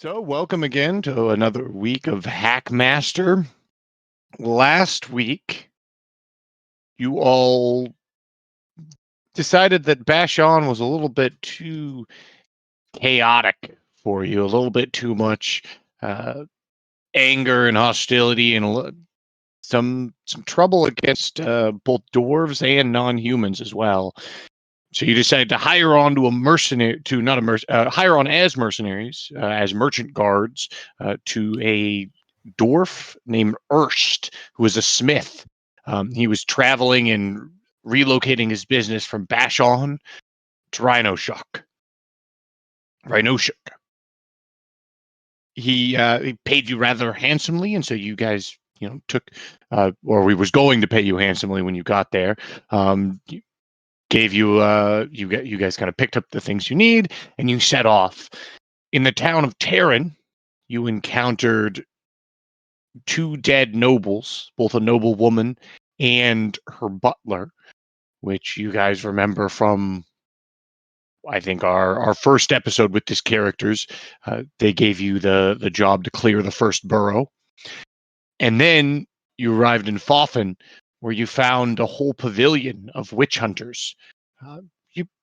So, welcome again to another week of Hackmaster. Last week, you all decided that Bashan was a little bit too chaotic for you, a little bit too much uh, anger and hostility, and some trouble against both dwarves and non-humans as well. So you decided to hire on to a mercenary, to not a hire on as mercenaries, as merchant guards, to a dwarf named Erst, who was a smith. He was traveling and relocating his business from Bashan to Rhinoshok. Rhinoshok. He paid you rather handsomely, and so you guys, took, or he was going to pay you handsomely when you got there. Gave you you guys kind of picked up the things you need and you set off. In the town of Terran, you encountered two dead nobles, both a noble woman and her butler, which you guys remember from, I think, our first episode with these characters. They gave you the job to clear the first borough, and then you arrived in Foffen, where you found a whole pavilion of witch hunters. Uh,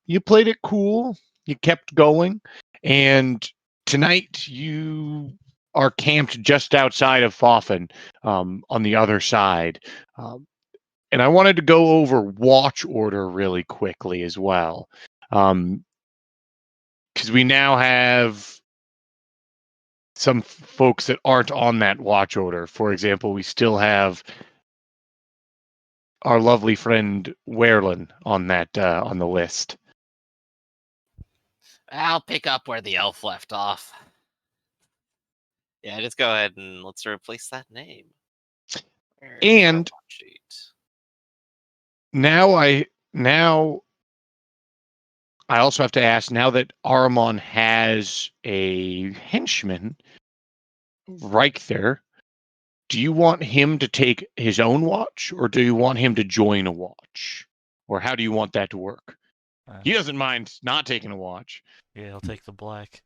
you played it cool. You kept going, and tonight you are camped just outside of Foffen, on the other side. Um, and I wanted to go over watch order really quickly as well, because we now have some folks that aren't on that watch order. For example, we still have our lovely friend Werlin on that on the list. I'll pick up where the elf left off. Yeah, just go ahead and let's replace that name. And now I also have to ask, now that Aramon has a henchman right there, do you want him to take his own watch, or do you want him to join a watch? Or how do you want that to work? He doesn't mind not taking a watch. Yeah, he'll take the black.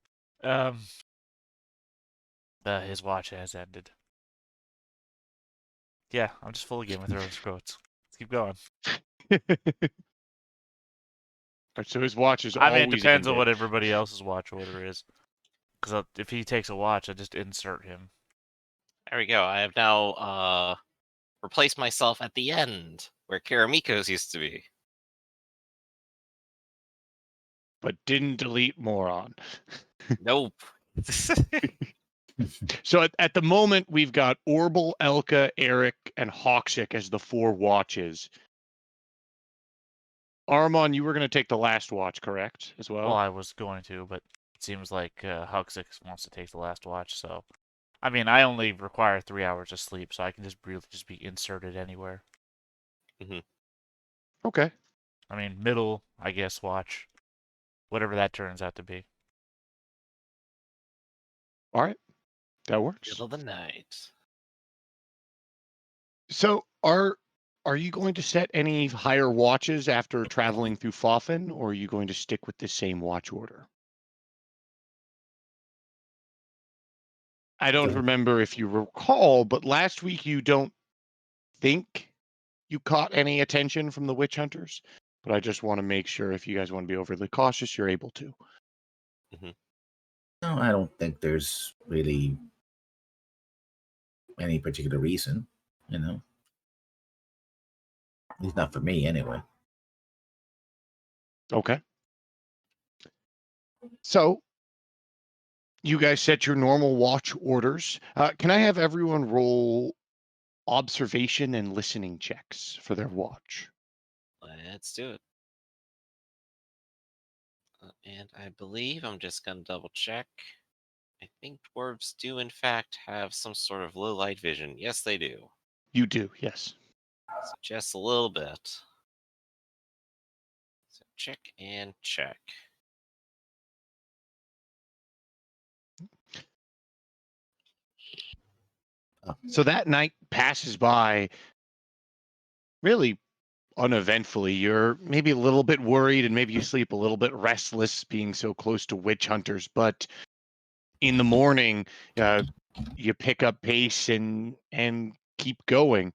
His watch has ended. Yeah, I'm just full of Game of Thrones quotes. Let's keep going. So his watch is I mean, it always depends on ended. what everybody else's watch order is. Because if he takes a watch, I just insert him. There we go. I have now replaced myself at the end, where Karamiko's used to be. But didn't delete moron. Nope. So at the moment, we've got Orbal, Elka, Eric, and Hawksik as the four watches. Armon, you were going to take the last watch, correct, as well? Well, I was going to, but it seems like Huxix wants to take the last watch, so... I mean, I only require 3 hours of sleep, so I can just really just be inserted anywhere. Mm-hmm. Okay. I mean, middle, I guess, watch. Whatever that turns out to be. All right. That works. Middle of the night. So are you going to set any higher watches after traveling through Foffen, or are you going to stick with the same watch order? I don't remember if you recall, but last week you don't think you caught any attention from the witch hunters, but I just want to make sure if you guys want to be overly cautious, you're able to. Mm-hmm. No, I don't think there's really any particular reason, At least not for me, anyway. Okay. So, you guys set your normal watch orders. Can I have everyone roll observation and listening checks for their watch? Let's do it. And I believe I'm just going to double check. I think dwarves do, in fact, have some sort of low light vision. Yes, they do. You do, yes. So just a little bit. So check and check. So that night passes by really uneventfully. You're maybe a little bit worried and maybe you sleep a little bit restless being so close to witch hunters, but in the morning, you pick up pace and keep going.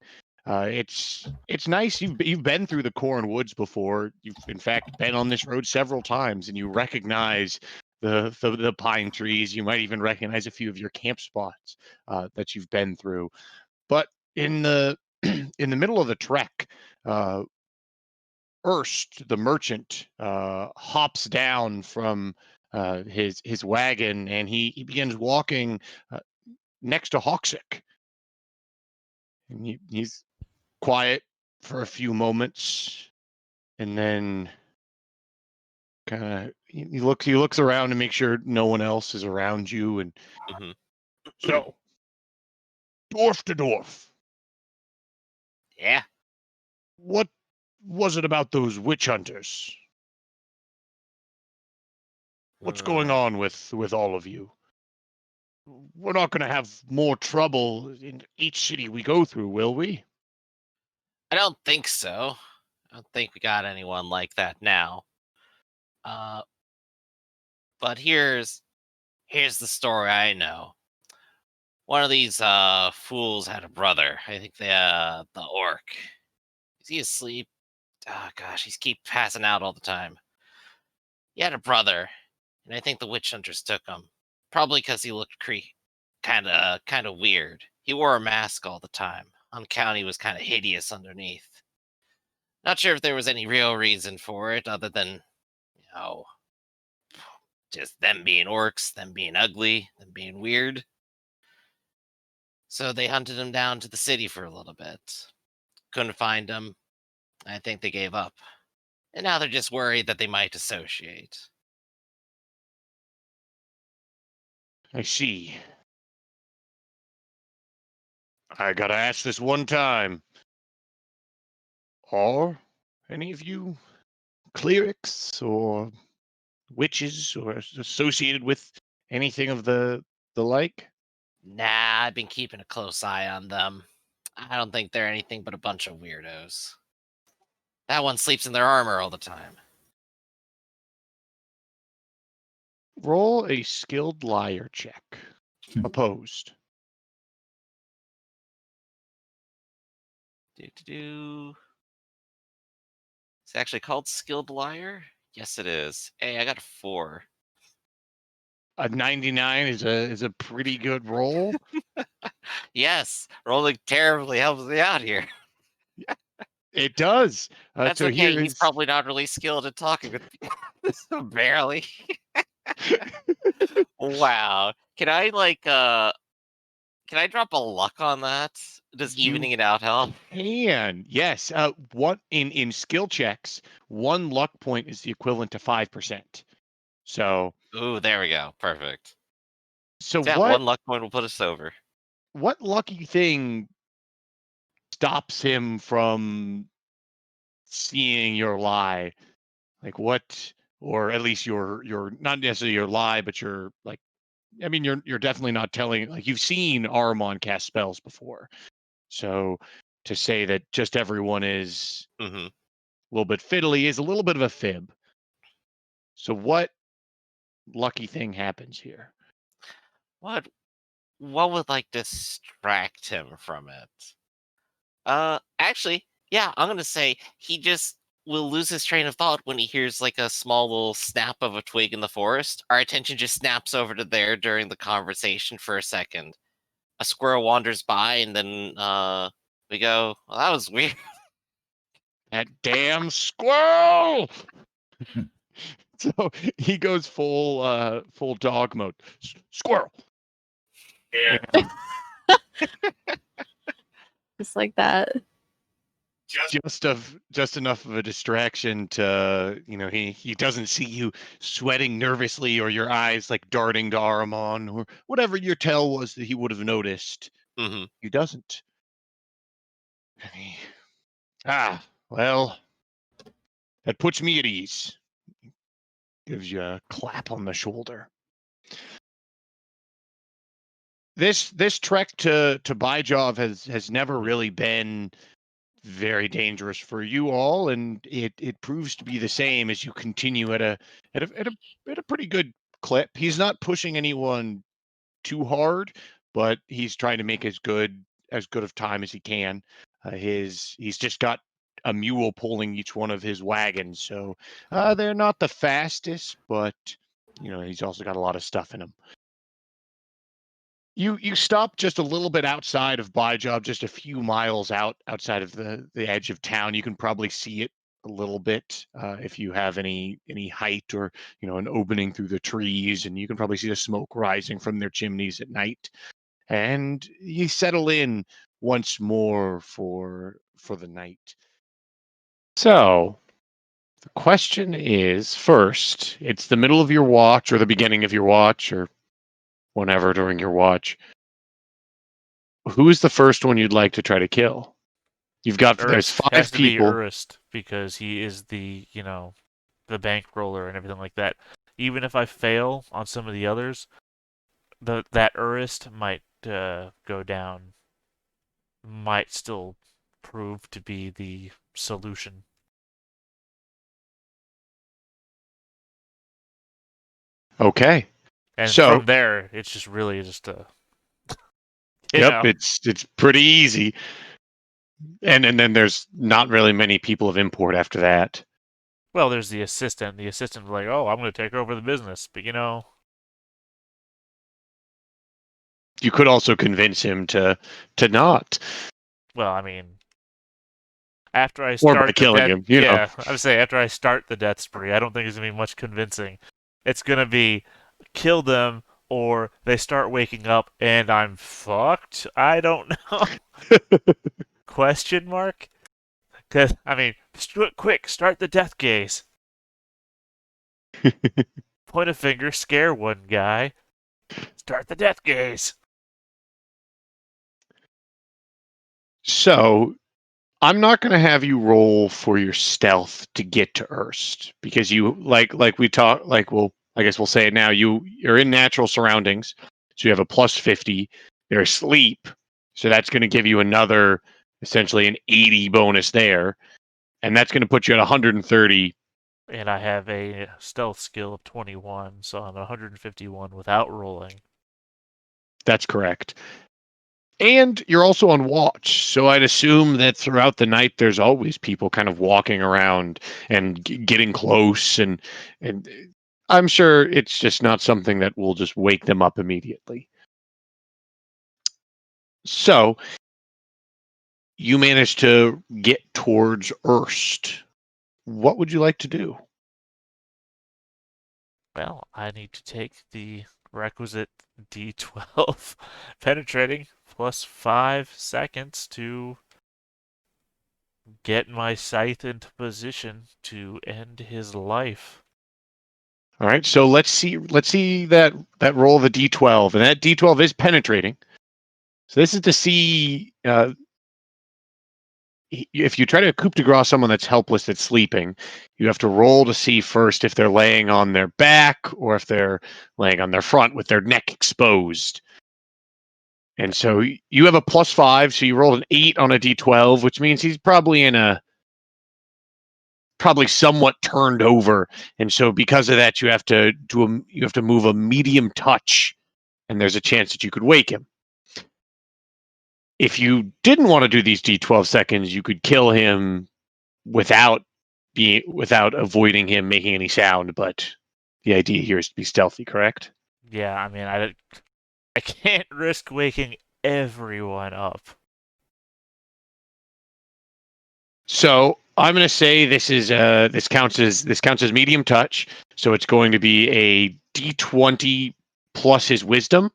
It's nice. You've been through the Corn Woods before. You've in fact been on this road several times, and you recognize the pine trees. You might even recognize a few of your camp spots that you've been through. But in the in the middle of the trek, Erst, the merchant, hops down from his wagon, and he begins walking uh, next to Hawksick. And he's quiet for a few moments, and then kind of he looks around to make sure no one else is around you. And Hmm. so, dwarf to dwarf, Yeah. what was it about those witch hunters? What's going Hmm. on with all of you? We're not going to have more trouble in each city we go through, will we? I don't think so. I don't think we got anyone like that now. Uh, but here's the story I know. One of these fools had a brother. I think the orc. Is he asleep? Oh gosh, he's keep passing out all the time. He had a brother, and I think the witch hunters took him. Probably because he looked kind of weird. He wore a mask all the time. On account he was kind of hideous underneath. Not sure if there was any real reason for it other than, you know, just them being orcs, them being ugly, them being weird. So they hunted him down to the city for a little bit. Couldn't find him. I think they gave up. And now they're just worried that they might associate. I see. I gotta ask this one time. Are any of you clerics or witches or associated with anything of the like? Nah, I've been keeping a close eye on them. I don't think they're anything but a bunch of weirdos. That one sleeps in their armor all the time. Roll a skilled liar check. Opposed. Do. It's actually called Skilled Liar? Yes, it is. Hey, I got a 4. A 99 is a pretty good roll. Yes, rolling terribly helps me out here. It does. That's So okay. here He's is. probably not really skilled at talking with people. Barely. Wow. Can I drop a luck on that? Does You evening it out help? can, yes. What in skill checks, one luck point is the equivalent to 5%. So Ooh, there we go. Perfect. so That one luck point will put us over. what lucky thing stops him from seeing your lie? Like what, or at least your not necessarily your lie, but your like. I mean, you're definitely not telling. Like you've seen Aramon cast spells before, so to say that just everyone is Hmm. a little bit fiddly is a little bit of a fib. So what lucky thing happens here? What would like distract him from it? Actually, yeah, I'm gonna say he just will lose his train of thought when he hears like a small little snap of a twig in the forest. Our attention just snaps over to there during the conversation for a second. A squirrel wanders by, and then we go, "Well, that was weird." That damn squirrel! So he goes full dog mode. Squirrel. Yeah. And Just like that. just enough of a distraction to he doesn't see you sweating nervously or your eyes like darting to Aramon or whatever your tell was that he would have noticed. Hmm. He doesn't. And he, well, that puts me at ease. Gives you a clap on the shoulder. This trek to Bajov has never really been very dangerous for you all, and it proves to be the same as you continue at a pretty good clip. He's not pushing anyone too hard, but he's trying to make as good of time as he can. He's just got a mule pulling each one of his wagons, so they're not the fastest, but he's also got a lot of stuff in him. You stop just a little bit outside of Byjob, just a few miles outside of the edge of town. You can probably see it a little bit if you have any height or an opening through the trees, and you can probably see the smoke rising from their chimneys at night. And you settle in once more for the night. So the question is, first, it's the middle of your watch or the beginning of your watch or whenever during your watch. Who is the first one you'd like to try to kill? There's Urst. 5 Has to be people. Urst because he is the the bankroller and everything like that. Even if I fail on some of the others, that Urst might go down. Might still prove to be the solution. Okay. And So, from there, it's just really just a. yep, it's pretty easy. And then there's not really many people of import after that. Well, there's the assistant. The assistant's like, "Oh, I'm going to take over the business," but You could also convince him to not, well, I mean, after I or by start the killing death, him. yeah, I would say after I start the death spree, I don't think it's gonna be much convincing. It's gonna be kill them or they start waking up and I'm fucked. I don't know. Question mark? Cause I mean, quick, start the death gaze. Point a finger, scare one guy. Start the death gaze. So I'm not going to have you roll for your stealth to get to Erst because you like we talk like I guess we'll say it now. You're in natural surroundings, so you have a plus 50. They're asleep, so that's going to give you another essentially an 80 bonus there, and that's going to put you at 130. And I have a stealth skill of 21, so I'm 151 without rolling. That's correct. And you're also on watch, so I'd assume that throughout the night there's always people kind of walking around and getting close, and I'm sure it's just not something that will just wake them up immediately. So you manage to get towards Erst. What would you like to do? Well, I need to take the requisite D12 penetrating plus 5 seconds to get my scythe into position to end his life. All right, so let's see that roll of a D12, and that D12 is penetrating. So this is to see if you try to coup de grace someone that's helpless, that's sleeping, you have to roll to see first if they're laying on their back or if they're laying on their front with their neck exposed. And so you have a plus 5, so you rolled an 8 on a D12, which means he's probably probably somewhat turned over. And so because of that, you have to move a medium touch, and there's a chance that you could wake him. If you didn't want to do these D12 seconds, you could kill him without avoiding him making any sound, but the idea here is to be stealthy, correct? Yeah, I mean, I can't risk waking everyone up. So I'm going to say this counts as medium touch. So it's going to be a D20 plus his wisdom,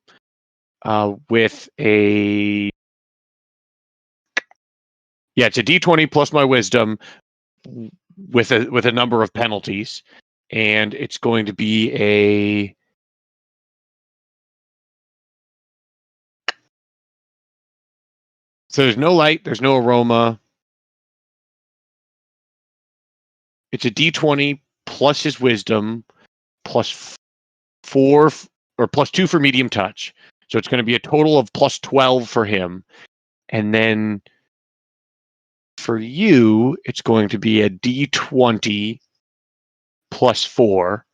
with a it's a D20 plus my wisdom with a number of penalties, and it's going to be a so there's no light, there's no aroma. It's a D20 plus his wisdom plus 4 or plus 2 for medium touch. So it's going to be a total of plus 12 for him. And then for you, it's going to be a D20 plus 4.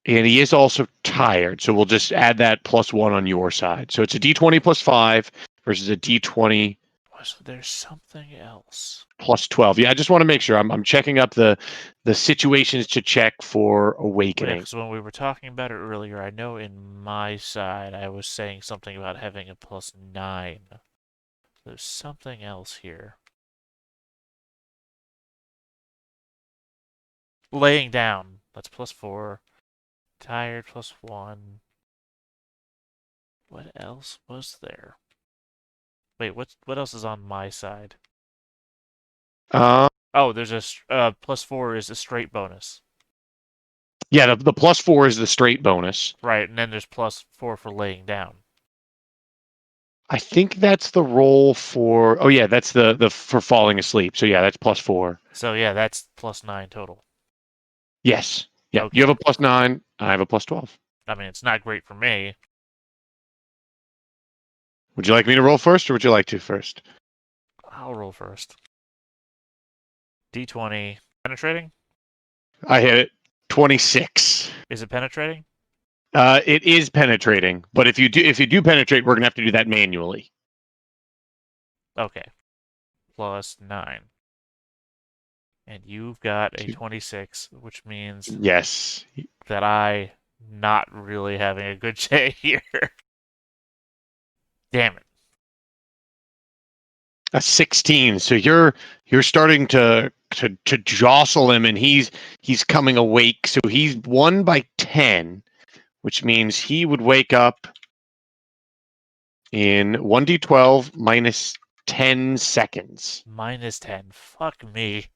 And he is also tired, so we'll just add that +1 on your side. So it's a D20 +5 versus a D20 Was there something else? +12. Yeah, I just want to make sure I'm checking up the situations to check for Yeah, awakening. because when we were talking about it earlier, I know in my side I was saying something about having a +9. There's something else here. Laying down. That's +4. Tired +1. What else was there? Wait, what else is on my side? Uh, Oh, there's a +4 is a straight bonus. yeah, the +4 is the straight bonus. Right, and then there's +4 for laying down. I think that's the roll for. Oh yeah, that's the for falling asleep. So yeah, that's +4. So yeah, that's +9 total. Yes. Yeah. Okay. You have a +9. I have a +12. I mean, it's not great for me. Would you like me to roll first, or would you like to first? I'll roll first. D20. Penetrating? I hit it. 26. Is it penetrating? It is penetrating, but if you do penetrate, we're gonna have to do that manually. Okay. +9. And you've got a 26, which means Yes. that I not really having a good day here. Damn it. A 16. So you're starting to jostle him, and he's coming awake. So he's 1 by 10, which means he would wake up in 1d12 minus 10 seconds. -10. Fuck me.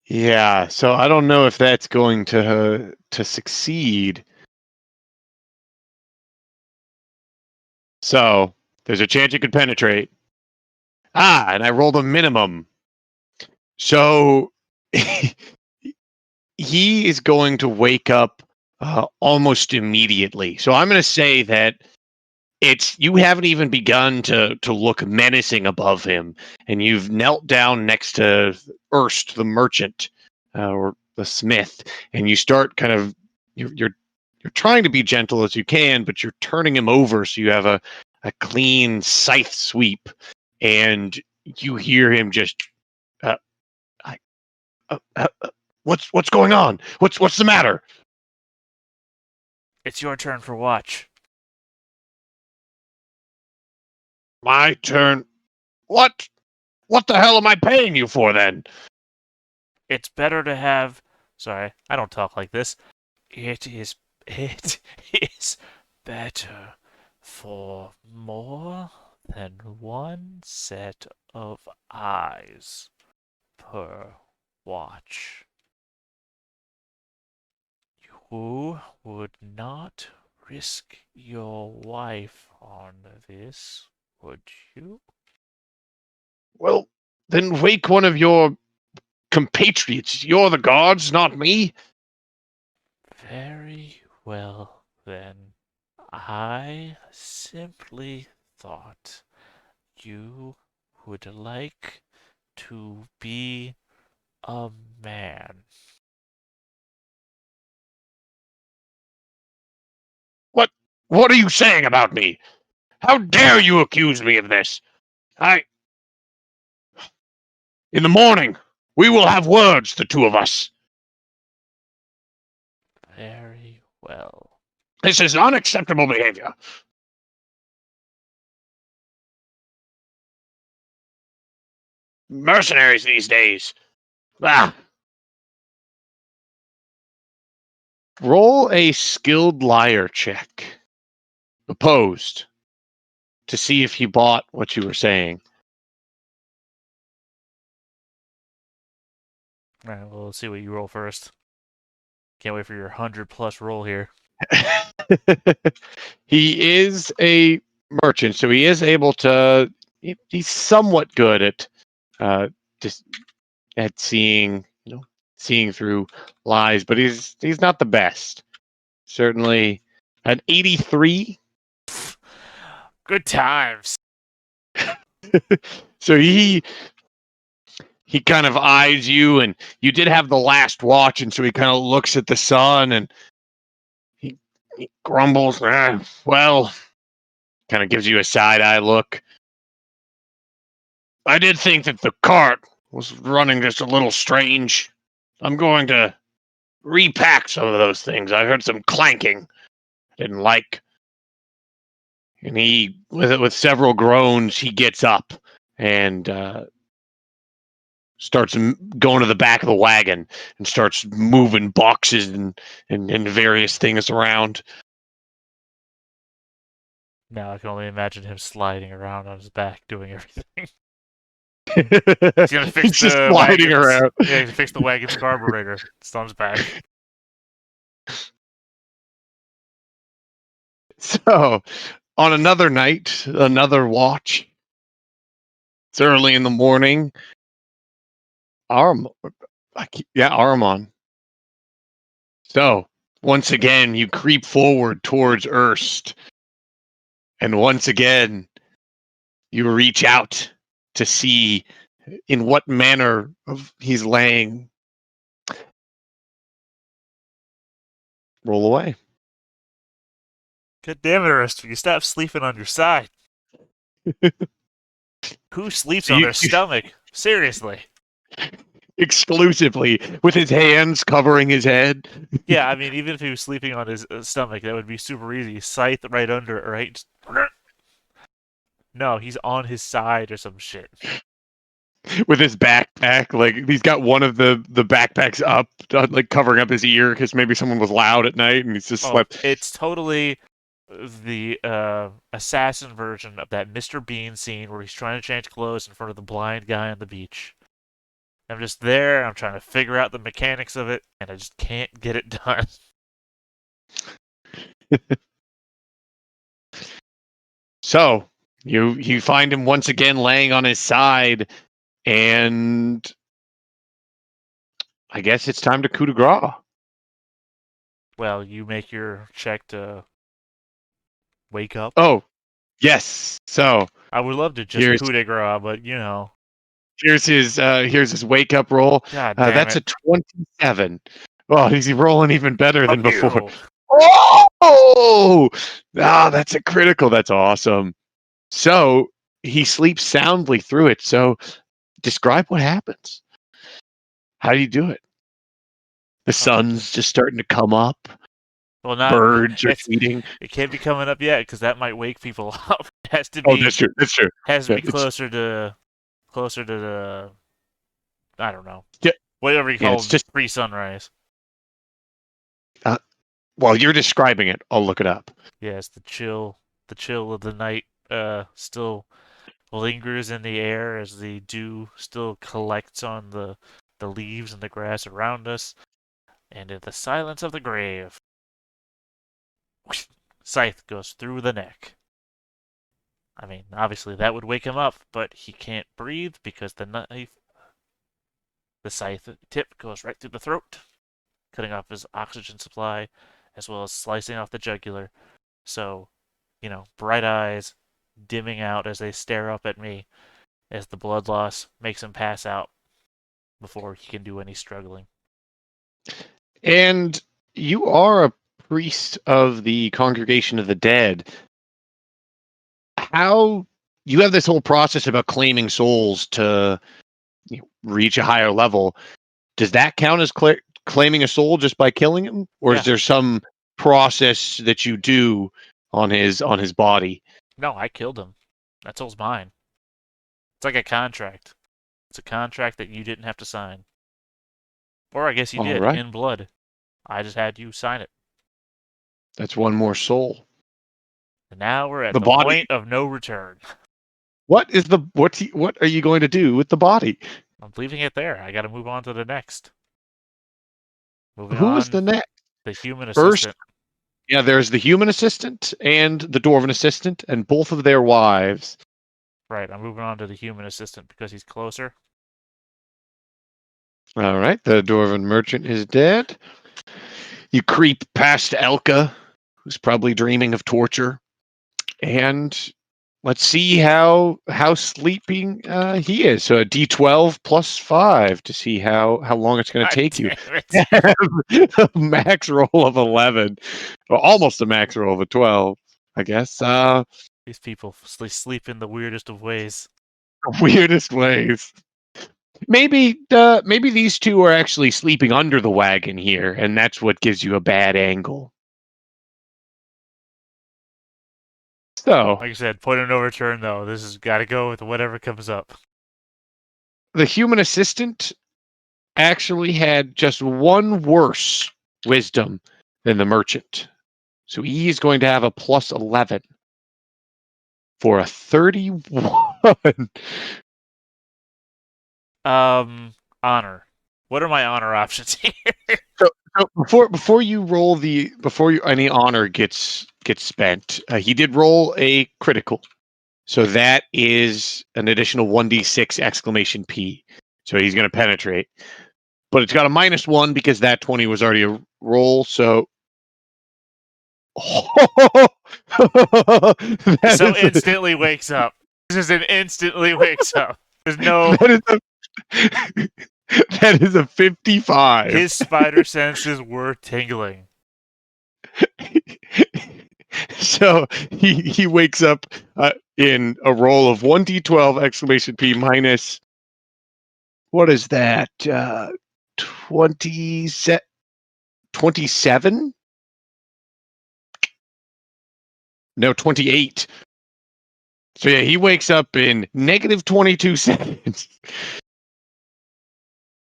Yeah. So I don't know if that's going to succeed. So there's a chance you could penetrate. And I rolled a minimum. So he is going to wake up almost immediately. So I'm going to say that you haven't even begun to look menacing above him, and you've knelt down next to Erst, the merchant, or the smith, and you start kind of you're trying to be gentle as you can, but you're turning him over so you have a clean scythe sweep, and you hear him just uh, I, what's going on? What's the matter? It's your turn for watch. My turn. What? What the hell am I paying you for then? It's better to have. Sorry, I don't talk like this. It is better for more than one set of eyes per watch. You would not risk your wife on this, would you? Well, then wake one of your compatriots. You're the guards, not me. Very well, then. I simply thought you would like to be a man. What are you saying about me? How dare you accuse me of this? In the morning, we will have words, the two of us. Very well. This is unacceptable behavior. Mercenaries these days. Ah. Roll a skilled liar check. Opposed. To see if he bought what you were saying. Alright, well, let's see what you roll first. Can't wait for your 100+ roll here. He is a merchant, so he is able to. He's somewhat good at just at seeing, seeing through lies, but he's not the best. Certainly, an 83. Good times. So he kind of eyes you, and you did have the last watch, and so he kind of looks at the sun, and He grumbles. Well, kind of gives you a side-eye look. I did think that the cart was running just a little strange. I'm going to repack some of those things. I heard some clanking. Didn't like. And he, with several groans, he gets up and starts going to the back of the wagon and starts moving boxes and various things around. Now I can only imagine him sliding around on his back doing everything. He's He's gonna fix just the sliding wagon's, around. Yeah, he's fix the wagon's carburetor. It's on his back. So, on another night, another watch. It's early in the morning. Aramon. So, once again, you creep forward towards Erst. And once again, you reach out to see in what manner he's laying. Roll away. God damn it, Ernest, you stop sleeping on your side. Who sleeps So on you- their stomach? Seriously. Exclusively with his hands covering his head. Yeah, I mean, even if he was sleeping on his stomach, that would be super easy. Scythe right under it, right? Just... No, he's on his side or some shit. With his backpack, like he's got one of the backpacks up, like covering up his ear because maybe someone was loud at night and he's just slept. It's totally the assassin version of that Mr. Bean scene where he's trying to change clothes in front of the blind guy on the beach. I'm just there, I'm trying to figure out the mechanics of it, and I just can't get it done. So you find him once again laying on his side, and I guess it's time to coup de grace. Well, you make your check to wake up. Oh, yes. So I would love to just here's- coup de grace, but you know. here's his wake up roll. God damn That's it. a 27. Oh, he's rolling even better than Fuck before. you. Oh, that's a critical. That's awesome. So he sleeps soundly through it. So describe what happens. How do you do it? The sun's just starting to come up. Well, not Birds are it's- feeding. It can't be coming up yet because that might wake people up. It has to Oh, be. that's true. That's true. Has to Yeah, be it's- closer to the. I don't know. Yeah. Whatever you Yeah, call it's just- pre-sunrise. While you're describing it, I'll look it up. Yes, the chill of the night still lingers in the air as the dew still collects on the leaves and the grass around us, and in the silence of the grave, scythe goes through the neck. I mean, obviously that would wake him up, but he can't breathe because the scythe tip goes right through the throat, cutting off his oxygen supply, as well as slicing off the jugular. So, bright eyes dimming out as they stare up at me as the blood loss makes him pass out before he can do any struggling. And you are a priest of the Congregation of the Dead. How you have this whole process about claiming souls to reach a higher level. Does that count as claiming a soul just by killing him, or Yeah. is there some process that you do on his body? No, I killed him. That soul's mine. It's like a contract. It's a contract that you didn't have to sign. Or I guess you All did, right. in blood. I just had you sign it. That's one more soul. And now we're at The the body- point of no return. What are you going to do with the body? I'm leaving it there. I gotta move on to the next. Moving Who on, is the next? the human First- assistant. Yeah, there's the human assistant and the dwarven assistant, and both of their wives. Right, I'm moving on to the human assistant because he's closer. All right, the dwarven merchant is dead. You creep past Elka, who's probably dreaming of torture, and let's see how sleeping he is. So a D12 plus 5 to see how long it's going to God take you. damn it. A max roll of 11, or almost a max roll of a 12, I guess. These people sleep in the weirdest of ways. Weirdest ways. Maybe these two are actually sleeping under the wagon here, and that's what gives you a bad angle. So Like I said, point of no return, though. This has got to go with whatever comes up. the human assistant actually had just one worse wisdom than the merchant. So he is going to have a plus 11 for a 31. Honor. What are my honor options here? So before you roll any honor gets spent, he did roll a critical. So that is an additional 1d6 exclamation P. So he's going to penetrate. But it's got a -1 because that 20 was already a roll. So that So is a, instantly wakes up. This is an instantly wakes up. There's no. that is a that is a 55. His spider senses were tingling. So he wakes up in a roll of 1d12 exclamation P minus, what is that? 27? No, 28. So yeah, he wakes up in negative 22 seconds.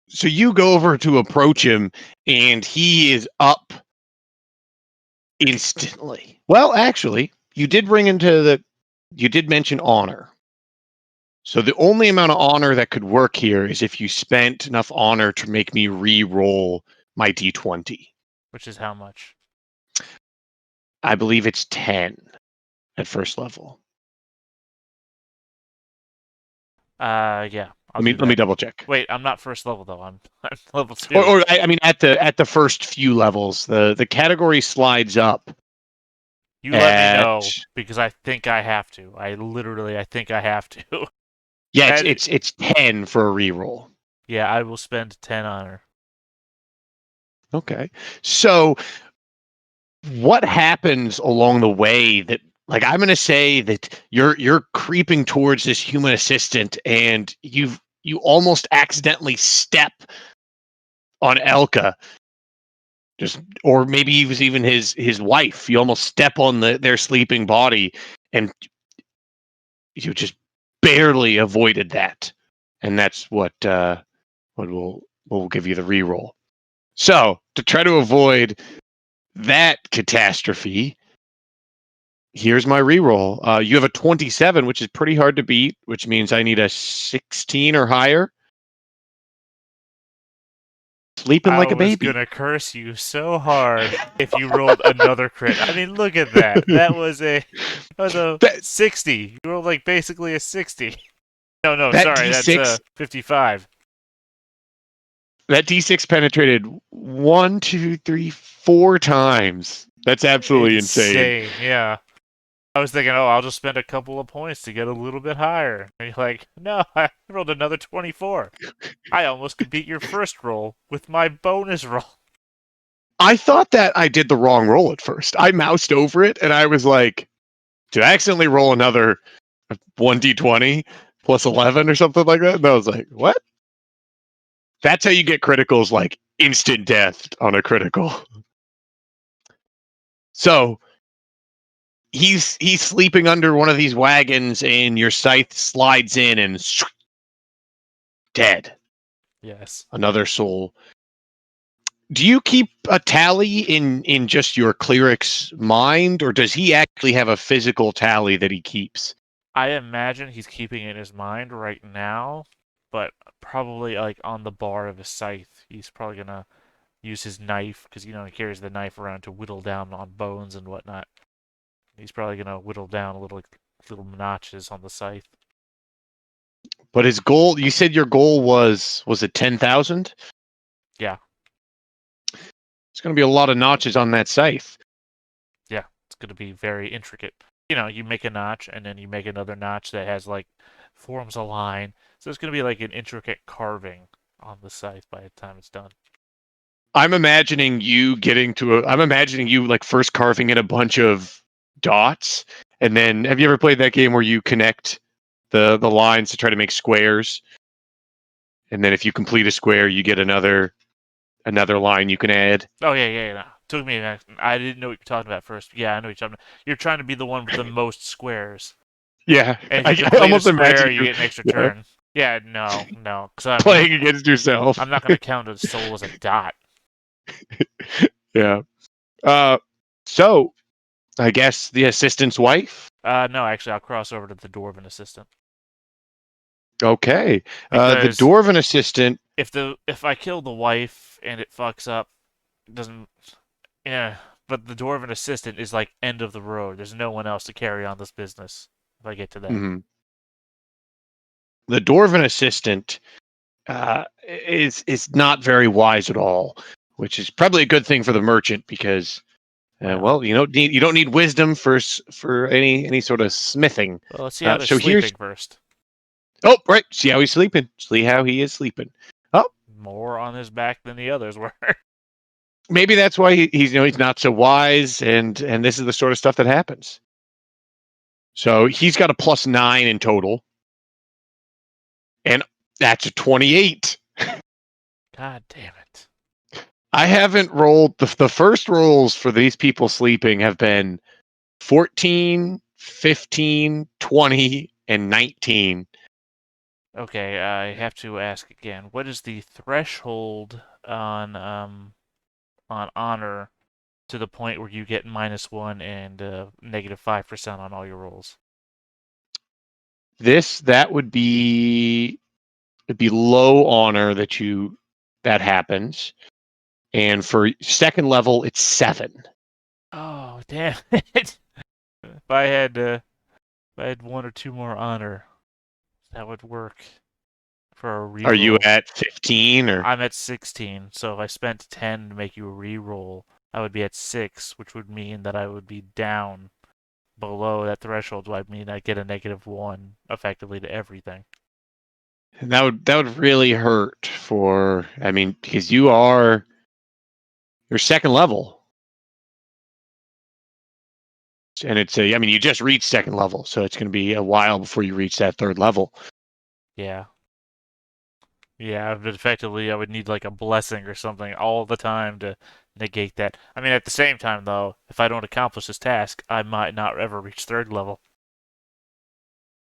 So you go over to approach him, and he is up instantly. Well, actually, you did mention honor. So the only amount of honor that could work here is if you spent enough honor to make me re-roll my d20. Which is how much? I believe it's 10 at first level. Yeah. Let me double check. Wait, I'm not first level though. I'm level 2. Or I mean, at the first few levels, the category slides up. You let me know because I think I have to. I think I have to. Yeah, it's 10 for a reroll. Yeah, I will spend 10 honor. Okay. So what happens along the way that, like, I'm going to say that you're creeping towards this human assistant, and you almost accidentally step on Elka, or maybe it was even his wife. You almost step on their sleeping body, and you just barely avoided that, and that's what will give you the reroll. So to try to avoid that catastrophe, here's my reroll. You have a 27, which is pretty hard to beat, which means I need a 16 or higher. Sleeping like a baby. I was gonna curse you so hard if you rolled another crit. I mean, look at that. That was a 60. You rolled like basically a 60. No, that sorry, D6, that's 55. That D6 penetrated 1, 2, 3, 4 times. That's absolutely insane. Yeah. I was thinking, I'll just spend a couple of points to get a little bit higher. And you're like, no, I rolled another 24. I almost could beat your first roll with my bonus roll. I thought that I did the wrong roll at first. I moused over it, and I was like, did I accidentally roll another 1d20 plus 11 or something like that? And I was like, what? That's how you get criticals, like instant death on a critical. So he's sleeping under one of these wagons, and your scythe slides in and dead. Yes. Another soul. Do you keep a tally in just your cleric's mind, or does he actually have a physical tally that he keeps? I imagine he's keeping it in his mind right now, but probably like on the bar of his scythe. He's probably gonna use his knife because he carries the knife around to whittle down on bones and whatnot. He's probably gonna whittle down little notches on the scythe. But his goal, you said your goal was it 10,000? Yeah. It's going to be a lot of notches on that scythe. Yeah, it's gonna be very intricate. you make a notch, and then you make another notch that has like forms a line. So it's gonna be like an intricate carving on the scythe by the time it's done. I'm imagining you I'm imagining you like first carving in a bunch of dots, and then have you ever played that game where you connect the lines to try to make squares, and then if you complete a square, you get another line you can add. Oh yeah. No. Took me. I didn't know what you were talking about first. Yeah, I know what you're talking about. You're trying to be the one with the most squares, Yeah, and if you I complete a almost imagine square, you you get an extra yeah, turn. Yeah, no, because playing against yourself. I'm not gonna count a soul as a dot. Yeah. So I guess the assistant's wife. No, actually, I'll cross over to the dwarven assistant Okay. The because dwarven assistant. if I kill the wife and it fucks up, it doesn't. Yeah, but the dwarven assistant is like end of the road. There's no one else to carry on this business if I get to that. Mhm. The dwarven assistant is not very wise at all, which is probably a good thing for the merchant because, Well, you don't need wisdom for any sort of smithing. let's see how they're So here's sleeping first. right. See how he's sleeping. See how he is sleeping. Oh, More on his back than the others were. maybe that's why he's not so wise, and this is the sort of stuff that happens. So he's got a +9 in total, and that's a 28. God damn it. I haven't rolled the first rolls for these people sleeping have been 14, 15, 20, and 19. Okay, I have to ask again. What is the threshold on honor to the point where you get -1 and -5% on all your rolls? That would be it'd be low honor that happens. And for second level, it's 7. Oh, damn it. If I had 1 or 2 more honor, that would work for a Are you reroll. at 15 or? I'm at 16, so if I spent 10 to make you a reroll, I would be at 6, which would mean that I would be down below that threshold, would mean I get a -1 effectively to everything. And that would really hurt because you're second level. And you just reached second level, so it's going to be a while before you reach that third level. Yeah. Yeah, but effectively I would need like a blessing or something all the time to negate that. I mean, at the same time, though, if I don't accomplish this task, I might not ever reach third level.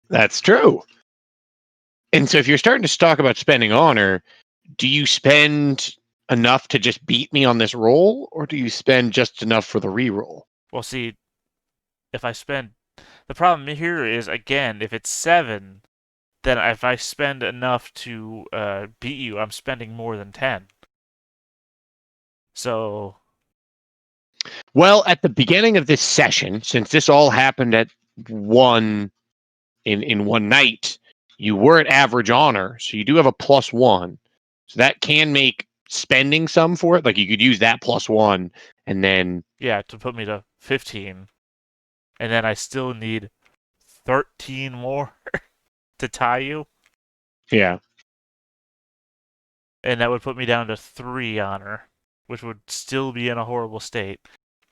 That's true. And so if you're starting to talk about spending honor, do you spend enough to just beat me on this roll, or do you spend just enough for the reroll? Well, see, if I spend. The problem here is, again, if it's 7, then if I spend enough to beat you, I'm spending more than 10. So. Well, at the beginning of this session, since this all happened at one in one night, you were at average honor, so you do have a +1. So that can make spending some for it. Like you could use that +1, and then Yeah, to put me to 15. And then I still need 13 more to tie you. yeah. And that would put me down to 3 honor, which would still be in a horrible state.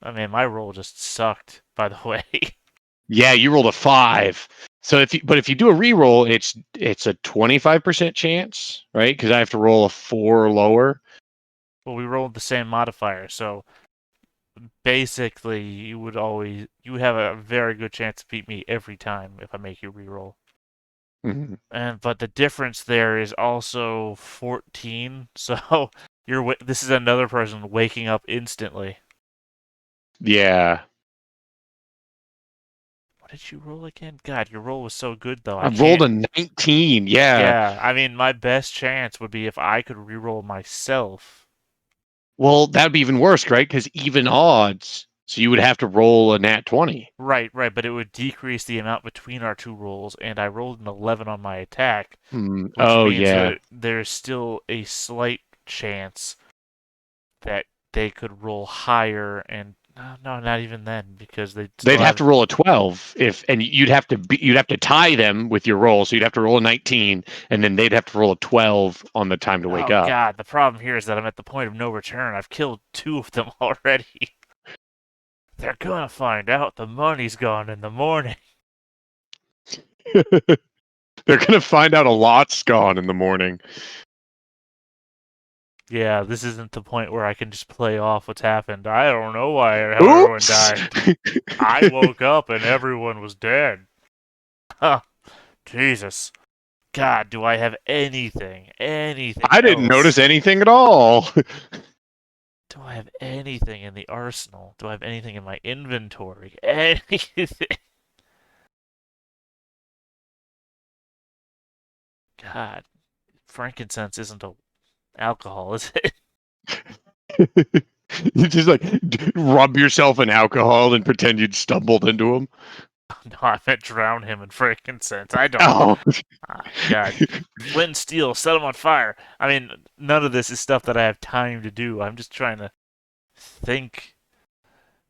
I mean, my roll just sucked, by the way. Yeah, you rolled a 5. So if you do a reroll, it's a 25% chance, right? Because I have to roll a 4 or lower. Well, we rolled the same modifier, so basically you would have a very good chance to beat me every time if I make you reroll. Mhm. But the difference there is also 14, so this is another person waking up instantly. Yeah. What did you roll again? God, your roll was so good though. I rolled a 19. Yeah. Yeah, I mean, my best chance would be if I could reroll myself. Well, that'd be even worse, right? Because even odds. So you would have to roll a nat 20. Right, but it would decrease the amount between our 2 rolls, and I rolled an 11 on my attack, which Oh, means yeah. that there's still a slight chance that they could roll higher and No, not even then, because They'd still have to roll a 12 and you'd have to tie them with your roll. So you'd have to roll a 19, and then they'd have to roll a 12 on the time to wake Oh up. God, the problem here is that I'm at the point of no return. I've killed 2 of them already. They're gonna find out the money's gone in the morning. They're gonna find out a lot's gone in the morning. Yeah, this isn't the point where I can just play off what's happened. I don't know why how everyone Oops! died. I woke up and everyone was dead. Huh. Jesus. God, do I have anything? Anything I didn't else? notice anything at all. Do I have anything in the arsenal? Do I have anything in my inventory? Anything? God, frankincense isn't a alcohol, is it? You just like rub yourself in alcohol and pretend you'd stumbled into him. No, I meant drown him in frankincense. I don't. Oh, God. Flint and steel, set him on fire. I mean, none of this is stuff that I have time to do. I'm just trying to think.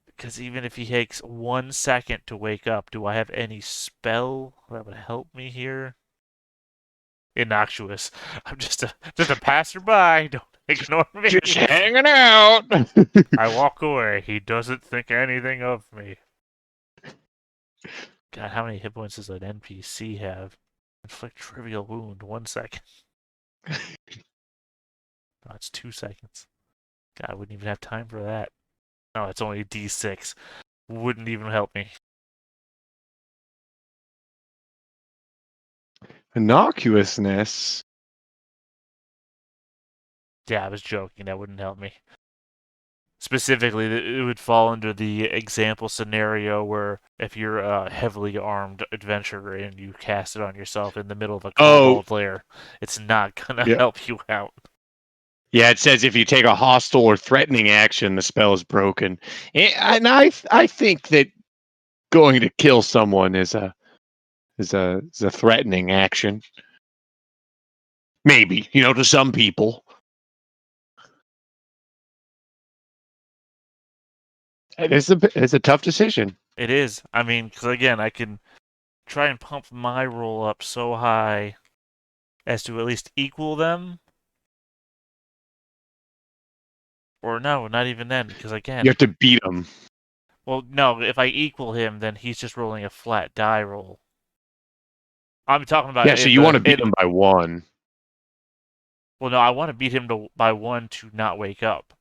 Because even if he takes 1 second to wake up, do I have any spell that would help me here? Innocuous. I'm just a passerby. Don't ignore me. just hanging out. I walk away. He doesn't think anything of me. God, how many hit points does an NPC have? Inflict trivial wound. 1 second. That's 2 seconds. God, I wouldn't even have time for that. No, it's only a D6. Wouldn't even help me. Innocuousness. Yeah, I was joking. That wouldn't help me. Specifically, it would fall under the example scenario where if you're a heavily armed adventurer and you cast it on yourself in the middle of a kobold lair, it's not gonna Yeah. help you out. Yeah, it says if you take a hostile or threatening action, the spell is broken. And I think that going to kill someone is a threatening action. Maybe, to some people. It's a tough decision. It is. I mean, because again, I can try and pump my roll up so high as to at least equal them. Or no, not even then, because You again, have to beat them. well, no, if I equal him, then he's just rolling a flat die roll. I'm talking about Yeah, so you want to beat them by 1. Well, no, I want to beat him by 1 to not wake up.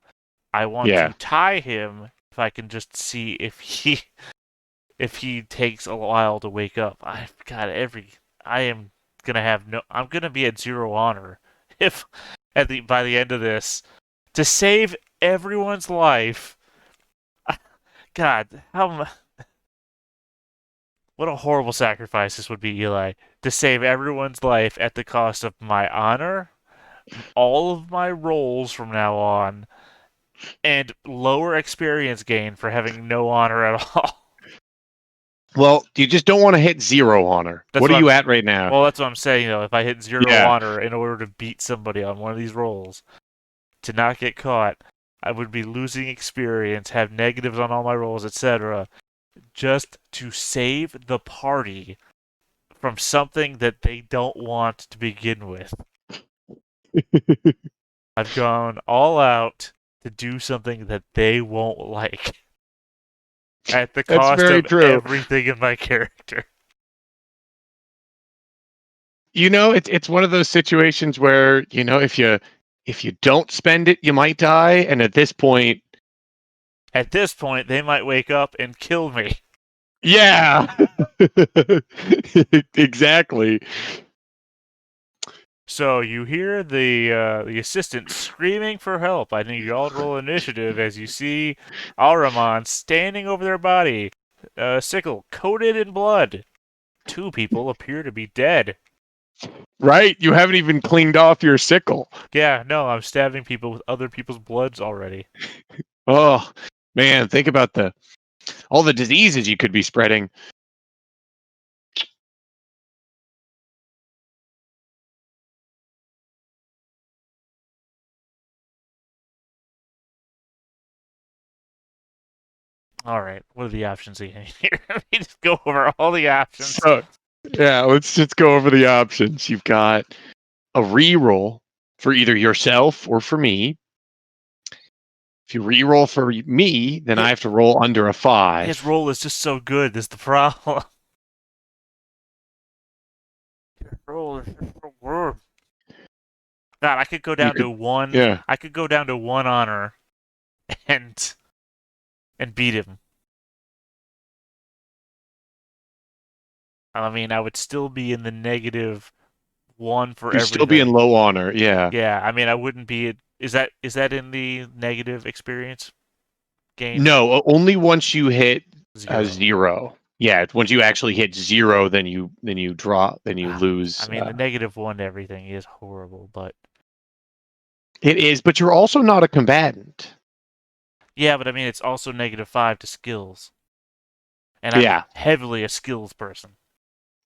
I want Yeah. to tie him if I can just see if he takes a while to wake up. I'm gonna be at 0 honor if by the end of this to save everyone's life. God, what a horrible sacrifice this would be, Eli, to save everyone's life at the cost of my honor, all of my rolls from now on, and lower experience gain for having no honor at all. Well, you just don't want to hit 0 honor. What are you at right now? Well, that's what I'm saying, though. If I hit 0 Yeah. honor in order to beat somebody on one of these rolls, to not get caught, I would be losing experience, have negatives on all my rolls, etc., just to save the party from something that they don't want to begin with. I've gone all out to do something that they won't like. At the That's cost very of true. everything in my character. It's one of those situations where, if you don't spend it, you might die, and at this point, they might wake up and kill me. yeah. Exactly. So you hear the assistant screaming for help. I need you all to roll initiative as you see Alramon standing over their body, sickle coated in blood. 2 people appear to be dead. Right? You haven't even cleaned off your sickle. Yeah, no, I'm stabbing people with other people's bloods already. Oh, man, think about all the diseases you could be spreading. All right. What are the options here? Let me just go over all the options. So, yeah, let's just go over the options. You've got a reroll for either yourself or for me. If you reroll for me, then I have to roll under a 5. His roll is just so good. Is the problem? His roll is just so good. God, I could go down to one. Yeah. I could go down to 1 honor, and beat him. I mean, I would still be in the -1 for You'd everything. still be in low honor, yeah. Yeah, I mean, I wouldn't be. Is that in the negative experience gain? No, only once you hit 0. 0. Yeah, once you actually hit 0, then you drop, then you lose. I mean, the -1 to everything is horrible, but It is, but you're also not a combatant. yeah, but I mean, it's also -5 to skills, and I'm heavily a skills person.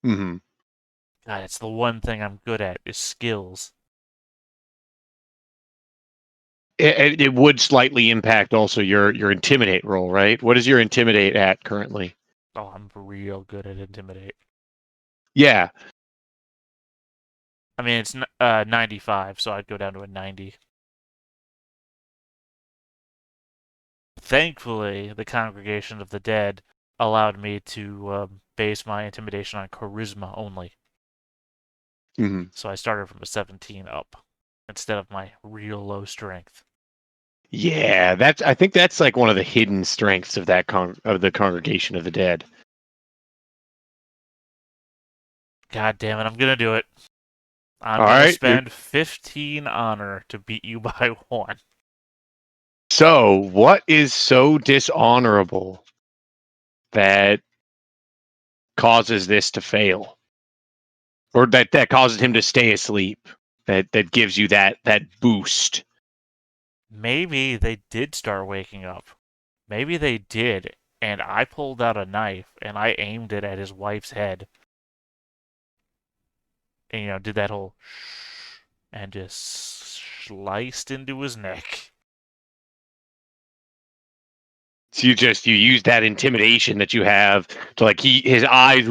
Mm-hmm. God, it's the one thing I'm good at is skills. It would slightly impact also your intimidate roll, right? What is your intimidate at currently? Oh, I'm real good at intimidate. Yeah. I mean, it's 95, so I'd go down to a 90. Thankfully, the Congregation of the Dead allowed me to base my intimidation on charisma only. Mm-hmm. So I started from a 17 up instead of my real low strength. Yeah, I think that's like one of the hidden strengths of that of the Congregation of the Dead. God damn it, I'm gonna do it. I'm All gonna right, spend 15 honor to beat you by 1. So, what is so dishonorable that causes this to fail? Or that causes him to stay asleep? That gives you that boost? Maybe they did start waking up. Maybe they did, and I pulled out a knife and I aimed it at his wife's head. And, did that whole and just sliced into his neck. So you use that intimidation that you have to, like, his eyes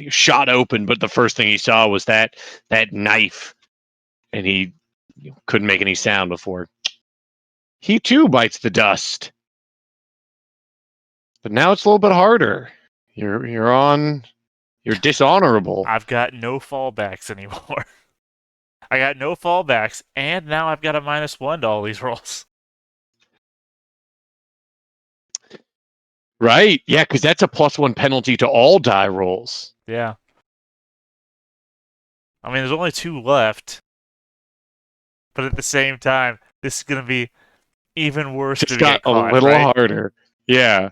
shot open, but the first thing he saw was that knife, and he couldn't make any sound before. He too bites the dust, but now it's a little bit harder. You're dishonorable. I've got no fallbacks anymore. I got no fallbacks, and now I've got a -1 to all these rolls. Right? Yeah, because that's a +1 penalty to all die rolls. Yeah. I mean, there's only 2 left. But at the same time, this is going to be even worse Just to got get caught, a little right? harder. Yeah.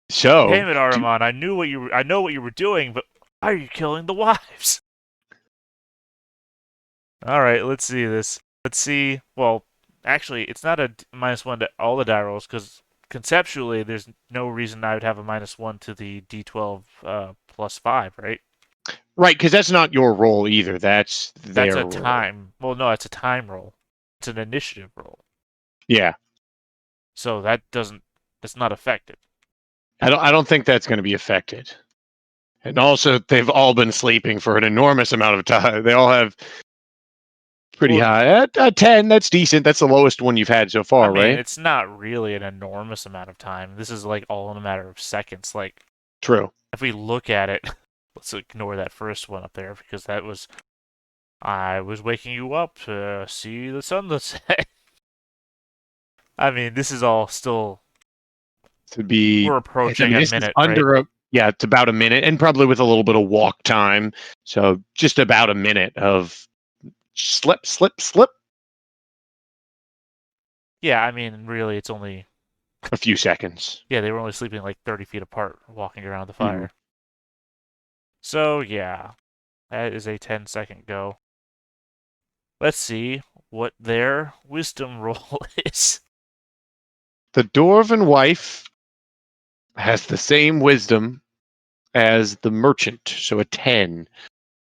So, Damn it, Aramon! I know what you were doing, but why are you killing the wives? All right, let's see this. Let's see. Well, actually, it's not a -1 to all the die rolls because conceptually, there's no reason I would have a -1 to the D12 +5, right? right, because that's not your roll either. That's their That's a roll. time. Well, no, it's a time roll. It's an initiative roll. Yeah. So that's not affected. I don't think that's going to be affected. And also, they've all been sleeping for an enormous amount of time. They all have pretty high. At 10, that's decent. That's the lowest one you've had so far, I mean, right? it's not really an enormous amount of time. This is like all in a matter of seconds. Like, True. if we look at it, let's ignore that first one up there because that was I was waking you up to see the sunset. I mean, this is all still To be, we're approaching a this is minute, under right? it's about a minute, and probably with a little bit of walk time. So just about a minute of slip, slip, slip. Yeah, I mean, really, it's only A few seconds. yeah. They were only sleeping like 30 feet apart, walking around the Mhm. fire. So yeah, that is a 10-second go. Let's see what their wisdom roll is. The dwarven wife has the same wisdom as the merchant, so a 10.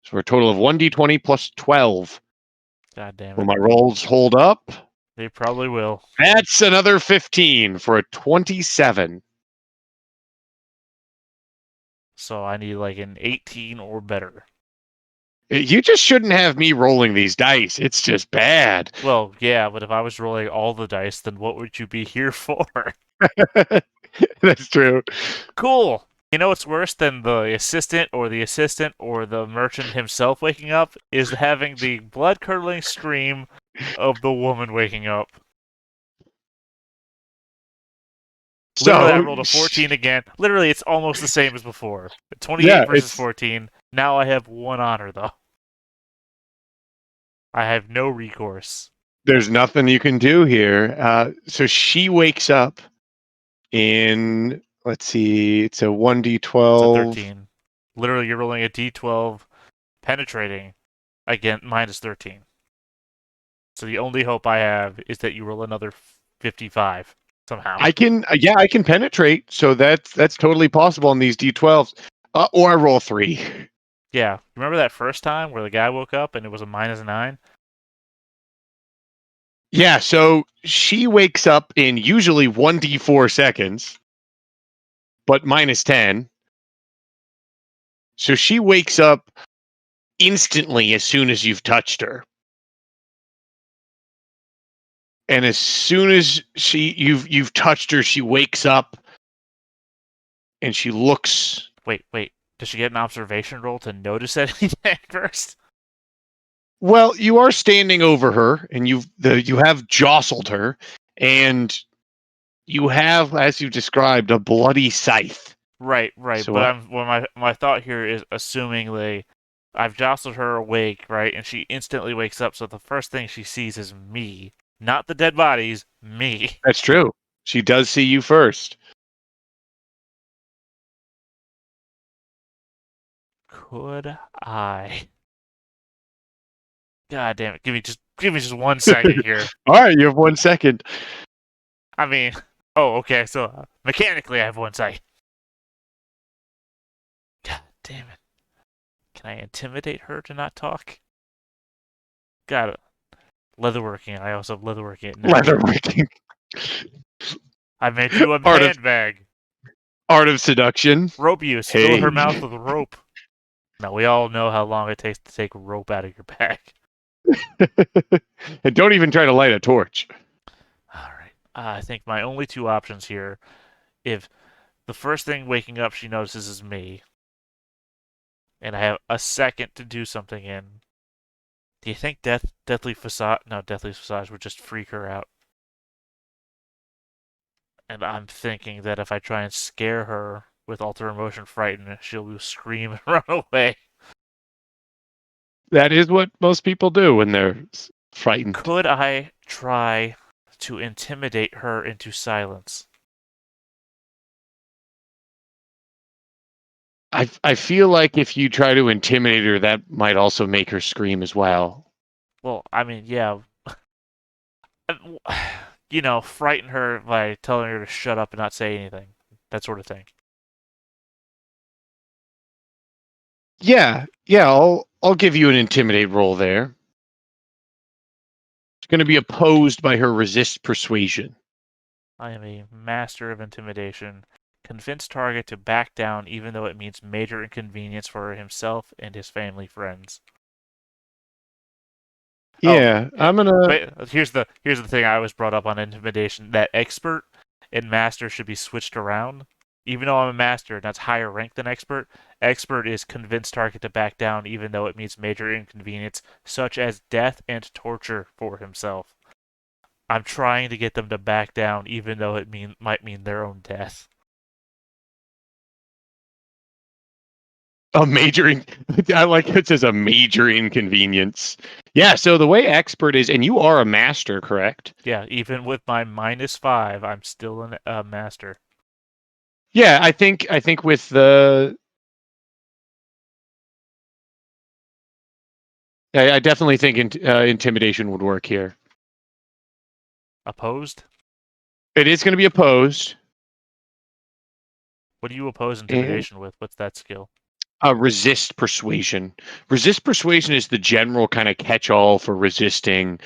So for a total of 1d20 plus 12. God damn Will it. my rolls hold up? They probably will. That's another 15 for a 27. So I need like an 18 or better. You just shouldn't have me rolling these dice. It's just bad. Well, yeah, but if I was rolling all the dice, then what would you be here for? That's true. Cool. You know what's worse than the assistant or the merchant himself waking up is having the blood-curdling scream of the woman waking up. Literally, I rolled a 14 again. Literally, it's almost the same as before. 28 versus 14. Now I have 1 honor, though. I have no recourse. There's nothing you can do here. So she wakes up in, let's see, it's a 1d12. It's a 13. Literally, you're rolling a d12 penetrating again, minus 13. So the only hope I have is that you roll another 55 somehow. I can penetrate, so that's totally possible on these d12s. Or I roll 3. Yeah, remember that first time where the guy woke up and it was a minus 9? Yeah, so she wakes up in usually 1d4 seconds, but minus 10. So she wakes up instantly as soon as you've touched her. And as soon as you've touched her, she wakes up and she looks. Wait. Does she get an observation roll to notice anything first? Well, you are standing over her, and you have jostled her, and you have, as you described, a bloody scythe. Right. So But my thought here is assuming I've jostled her awake, right, and she instantly wakes up. So the first thing she sees is me, not the dead bodies, me. That's true. She does see you first. Could I? God damn it! Give me just 1 second here. All right, you have 1 second. I mean, oh, okay. So mechanically, I have 1 second. God damn it! Can I intimidate her to not talk? Got it. Leatherworking. I also have leatherworking at 9. Leatherworking. I made you a Art of- handbag. Art of seduction. Rope use. Hey. Fill her mouth with rope. Now we all know how long it takes to take rope out of your bag. And don't even try to light a torch. All right. I think my only 2 options here, if the first thing waking up she notices is me, and I have a second to do something in, do you think Deathly Facade would just freak her out? And I'm thinking that if I try and scare her with Alter Emotion Frighten, she'll scream and run away. That is what most people do when they're frightened. Could I try to intimidate her into silence? I feel like if you try to intimidate her, that might also make her scream as well. Well, I mean, yeah. You know, frighten her by telling her to shut up and not say anything. That sort of thing. Yeah, I'll give you an intimidate roll there. It's going to be opposed by her resist persuasion. I am a master of intimidation. Convince target to back down even though it means major inconvenience for himself and his family friends. Yeah, I'm gonna. But here's the thing I was brought up on intimidation. That expert and master should be switched around. Even though I'm a master and that's higher rank than expert, expert is convince target to back down even though it means major inconvenience, such as death and torture for himself. I'm trying to get them to back down even though it might mean their own death. A major. I like it says a major inconvenience. Yeah. So the way expert is, and you are a master, correct? Yeah, even with my -5, I'm still a master. Yeah, I think with the. I definitely think intimidation would work here. Opposed? It is going to be opposed. What do you oppose intimidation with? What's that skill? Resist persuasion. Resist persuasion is the general kind of catch-all for resisting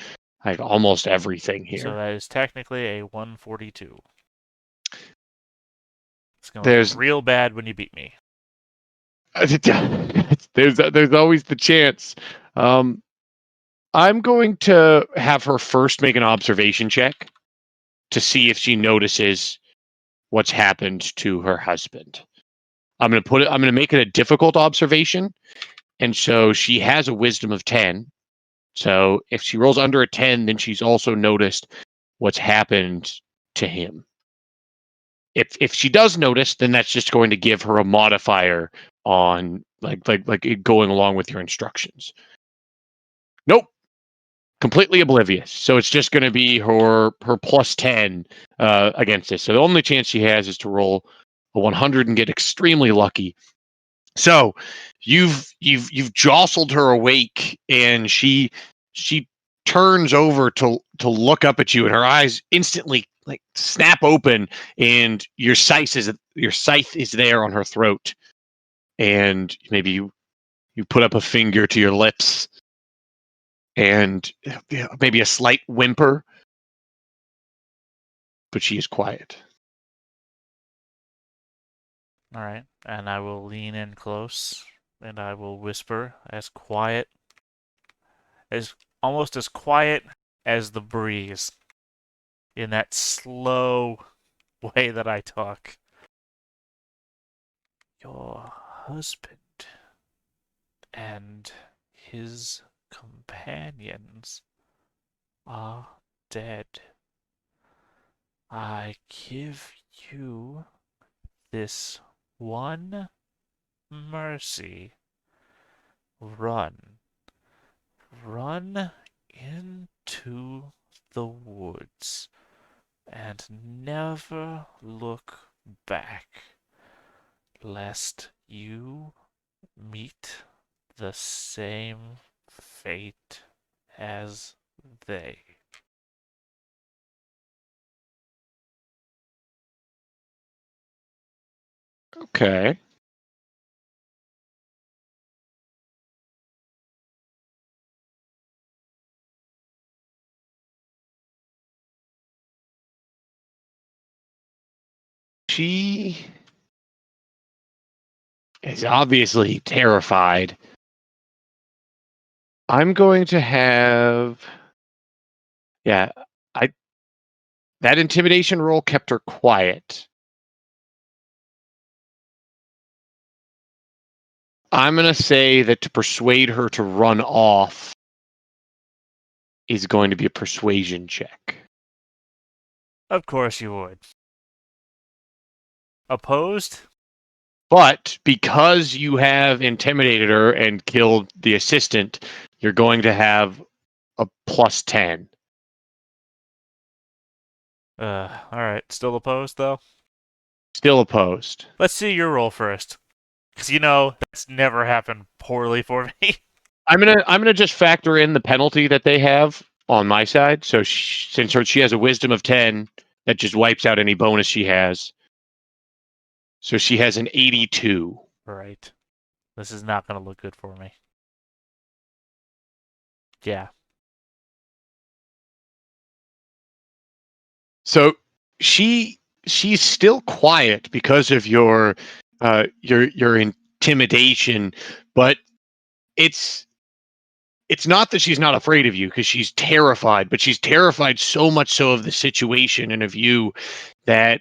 like almost everything here. So that is technically a 142. It's going to There's look real bad when you beat me. there's always the chance. I'm going to have her first make an observation check to see if she notices what's happened to her husband. I'm going to make it a difficult observation, and so she has a wisdom of 10. So if she rolls under a 10, then she's also noticed what's happened to him. If she does notice, then that's just going to give her a modifier on like it going along with your instructions. Nope, completely oblivious. So it's just going to be her plus 10 against this. So the only chance she has is to roll a 100 and get extremely lucky. So you've jostled her awake, and she turns over to look up at you, and her eyes instantly like snap open, and your scythe is there on her throat, and maybe you put up a finger to your lips, and maybe a slight whimper, but she is quiet. All right. And I will lean in close and I will whisper almost as quiet as the breeze in that slow way that I talk. Your husband and his companions are dead. I give you this one mercy. Run. Run into the woods and never look back, lest you meet the same fate as they. Okay. She is obviously terrified. I'm going to have, yeah, I that intimidation roll kept her quiet. I'm going to say that to persuade her to run off is going to be a persuasion check. Of course you would. Opposed? But because you have intimidated her and killed the assistant, you're going to have a plus 10. Alright. Still opposed, though? Still opposed. Let's see your roll first. Because you know, that's never happened poorly for me. I'm gonna just factor in the penalty that they have on my side. So since she has a wisdom of 10, that just wipes out any bonus she has. So she has an 82. Right. This is not going to look good for me. Yeah. So she's still quiet because of your intimidation, but it's not that she's not afraid of you, because she's terrified, but she's terrified so much so of the situation and of you that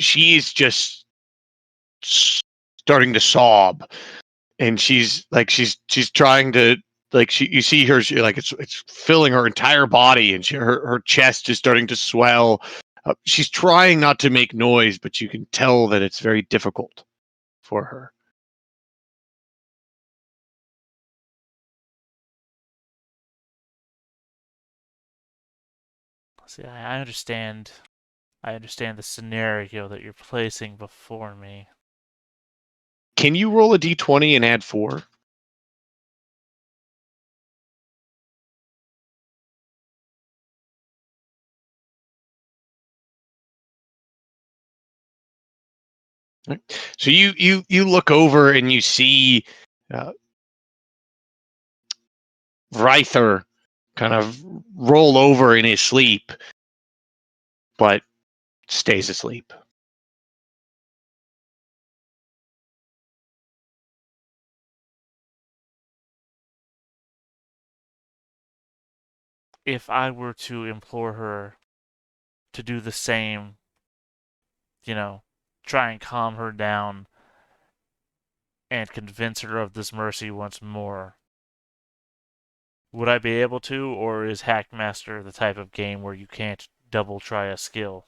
she's just starting to sob, and she's trying to, like, you see her, like it's filling her entire body, and her chest is starting to swell. She's trying not to make noise, but you can tell that it's very difficult for her. See, I understand. I understand the scenario that you're placing before me. Can you roll a d20 and add 4? Right. So you look over and you see Reither kind of roll over in his sleep, but stays asleep. If I were to implore her to do the same, try and calm her down and convince her of this mercy once more, would I be able to, or is Hackmaster the type of game where you can't double try a skill?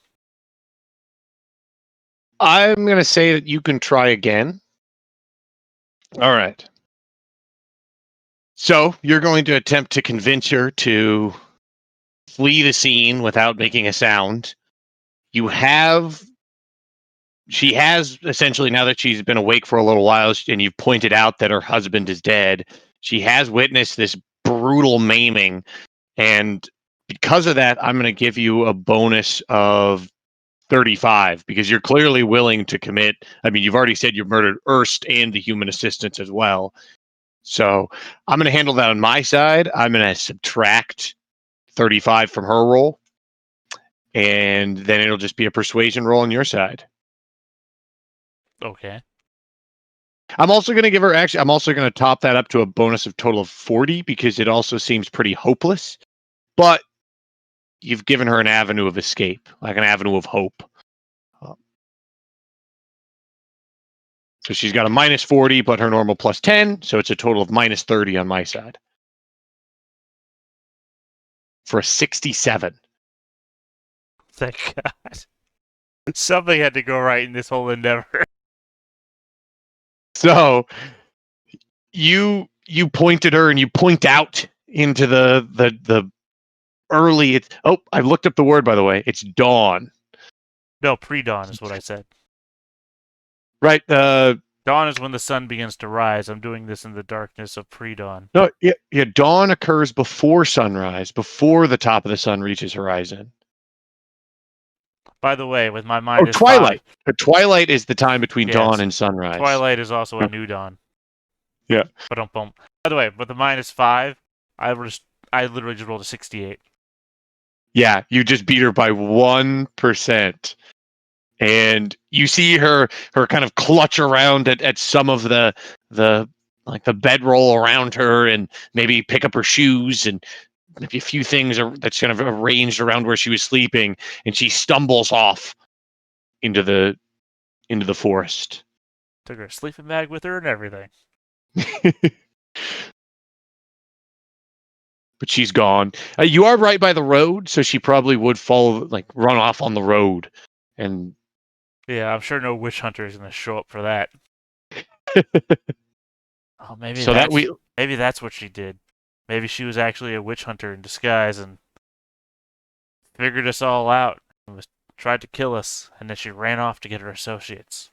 I'm going to say that you can try again. All right. So you're going to attempt to convince her to flee the scene without making a sound. She has essentially, now that she's been awake for a little while and you've pointed out that her husband is dead, she has witnessed this brutal maiming. And because of that, I'm going to give you a bonus of 35 because you're clearly willing to commit. I mean, you've already said you murdered Erst and the human assistants as well. So I'm going to handle that on my side. I'm going to subtract 35 from her roll, and then it'll just be a persuasion roll on your side. Okay. I'm also going to give her, actually, I'm also going to top that up to a bonus of total of 40 because it also seems pretty hopeless. But you've given her an avenue of escape, like an avenue of hope. So she's got a minus 40, but her normal plus 10. So it's a total of minus 30 on my side. For a 67. Thank God. Something had to go right in this whole endeavor. So you point at her and you point out into the early. I've looked up the word, by the way. It's dawn. No, pre-dawn is what I said. Right. Dawn is when the sun begins to rise. I'm doing this in the darkness of pre-dawn. No, yeah. Dawn occurs before sunrise, before the top of the sun reaches horizon. By the way, with my minus twilight. 5, Twilight is the time between Yes. dawn and sunrise. Twilight is also a new dawn. Yeah. But by the way, with the minus 5, I literally just rolled a 68. Yeah, you just beat her by 1%. And you see her kind of clutch around at some of the like the bedroll around her and maybe pick up her shoes and maybe a few things that's kind of arranged around where she was sleeping, and she stumbles off into the forest. Took her sleeping bag with her and everything. But she's gone. You are right by the road, so she probably would run off on the road. And Yeah, I'm sure no witch hunter is going to show up for that. Oh, maybe that's what she did. Maybe she was actually a witch hunter in disguise and figured us all out and tried to kill us, and then she ran off to get her associates.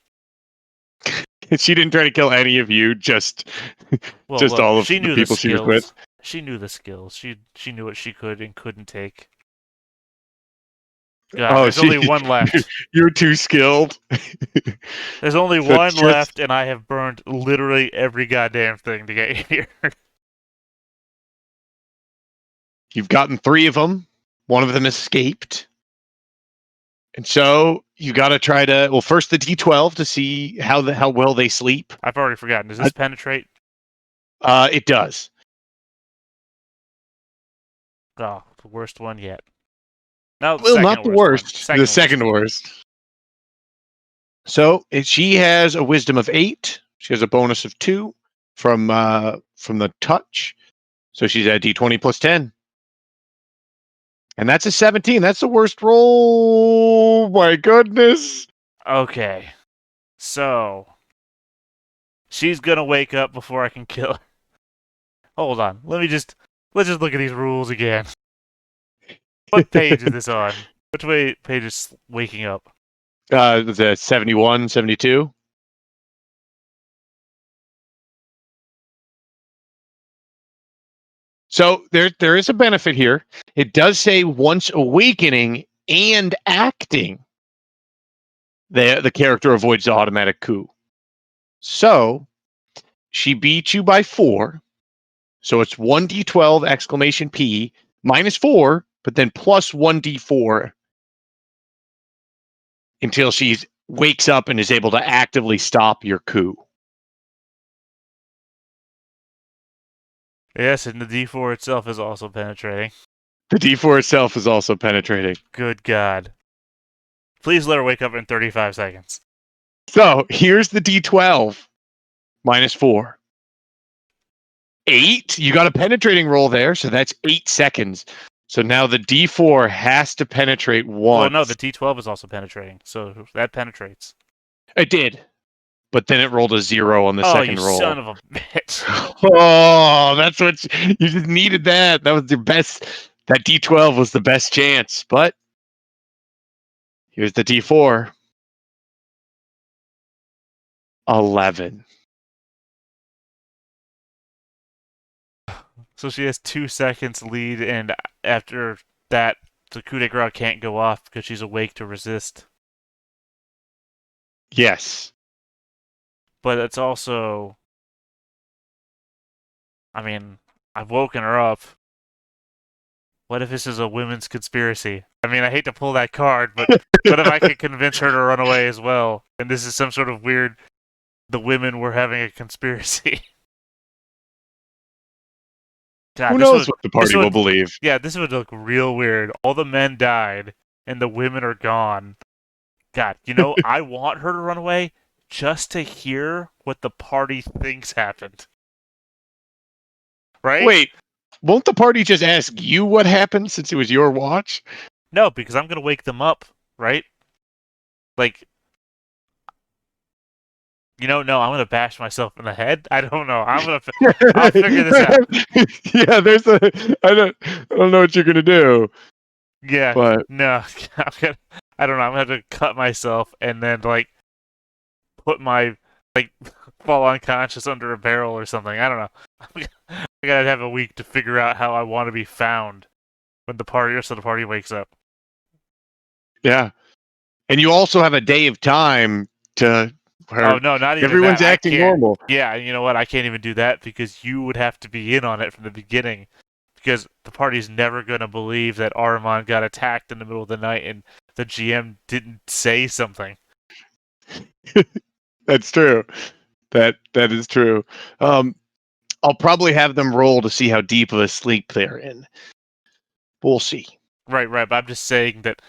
she didn't try to kill any of you, just Well, just look, all of she the knew people the she was skills. with. She knew the skills. She knew what she could and couldn't take. God, there's only one left. You're too skilled. There's only So one left, and I have burned literally every goddamn thing to get here. You've gotten 3 of them. One of them escaped. And so you got to try to, well, first the D12 to see how well they sleep. I've already forgotten. Does this penetrate? It does. Oh, the worst one yet. No, Well, not the worst. The second worst. So she has a wisdom of 8. She has a bonus of 2 from the touch. So she's at D20 plus 10. And that's a 17. That's the worst roll. My goodness. Okay. So she's gonna wake up before I can kill her. Hold on. Let's just look at these rules again. What page is this on? Which page is waking up? The 71, 72. So there is a benefit here. It does say once awakening and acting, the character avoids the automatic coup. So she beat you by 4. So it's 1d12 exclamation P -4, but then plus 1d4 until she wakes up and is able to actively stop your coup. Yes, and the D4 itself is also penetrating. The d4 itself is also penetrating. Good God. Please let her wake up in 35 seconds. So here's the d12 -4. 8. You got a penetrating roll there, so that's 8 seconds. So now the d4 has to penetrate once. Well, no, the D12 is also penetrating, so that penetrates. It did, but then it rolled a 0 on the second roll. Oh, you son of a bitch. Oh, that's what you just needed. That was your best. That d12 was the best chance, but here's the d4. 11. So she has 2 seconds lead, and after that, the coup de grace can't go off because she's awake to resist. Yes. But it's also... I mean, I've woken her up. What if this is a women's conspiracy? I mean, I hate to pull that card, but what if I could convince her to run away as well? And this is some sort of weird... The women were having a conspiracy. God, Who this knows would- what the party will believe? Yeah, this would look real weird. All the men died, and the women are gone. God, I want her to run away just to hear what the party thinks happened. Right? Wait, won't the party just ask you what happened since it was your watch? No, because I'm going to wake them up, right? Like, no, I'm going to bash myself in the head. I don't know. I'll figure this out. Yeah, I don't know what you're gonna do. Yeah, But no, I don't know. I'm going to have to cut myself and then, put my, fall unconscious under a barrel or something. I don't know. I gotta have a week to figure out how I want to be found when the rest of the party wakes up. yeah, and you also have a day of time to where Oh no, not even everyone's that. acting normal. Yeah, and you know what? I can't even do that because you would have to be in on it from the beginning. Because the party's never gonna believe that Armand got attacked in the middle of the night and the GM didn't say something. That's true. That is true. I'll probably have them roll to see how deep of a sleep they're in. We'll see. Right, but I'm just saying that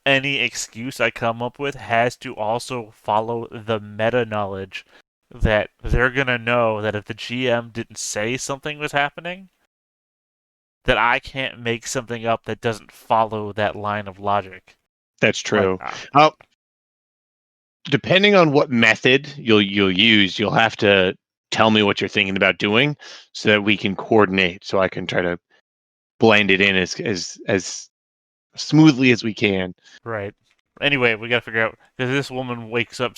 any excuse I come up with has to also follow the meta knowledge that they're gonna know that if the GM didn't say something was happening, that I can't make something up that doesn't follow that line of logic. That's true. Depending on what method you'll use, you'll have to tell me what you're thinking about doing so that we can coordinate. So I can try to blend it in as smoothly as we can. Right. Anyway, we gotta figure out because this woman wakes up.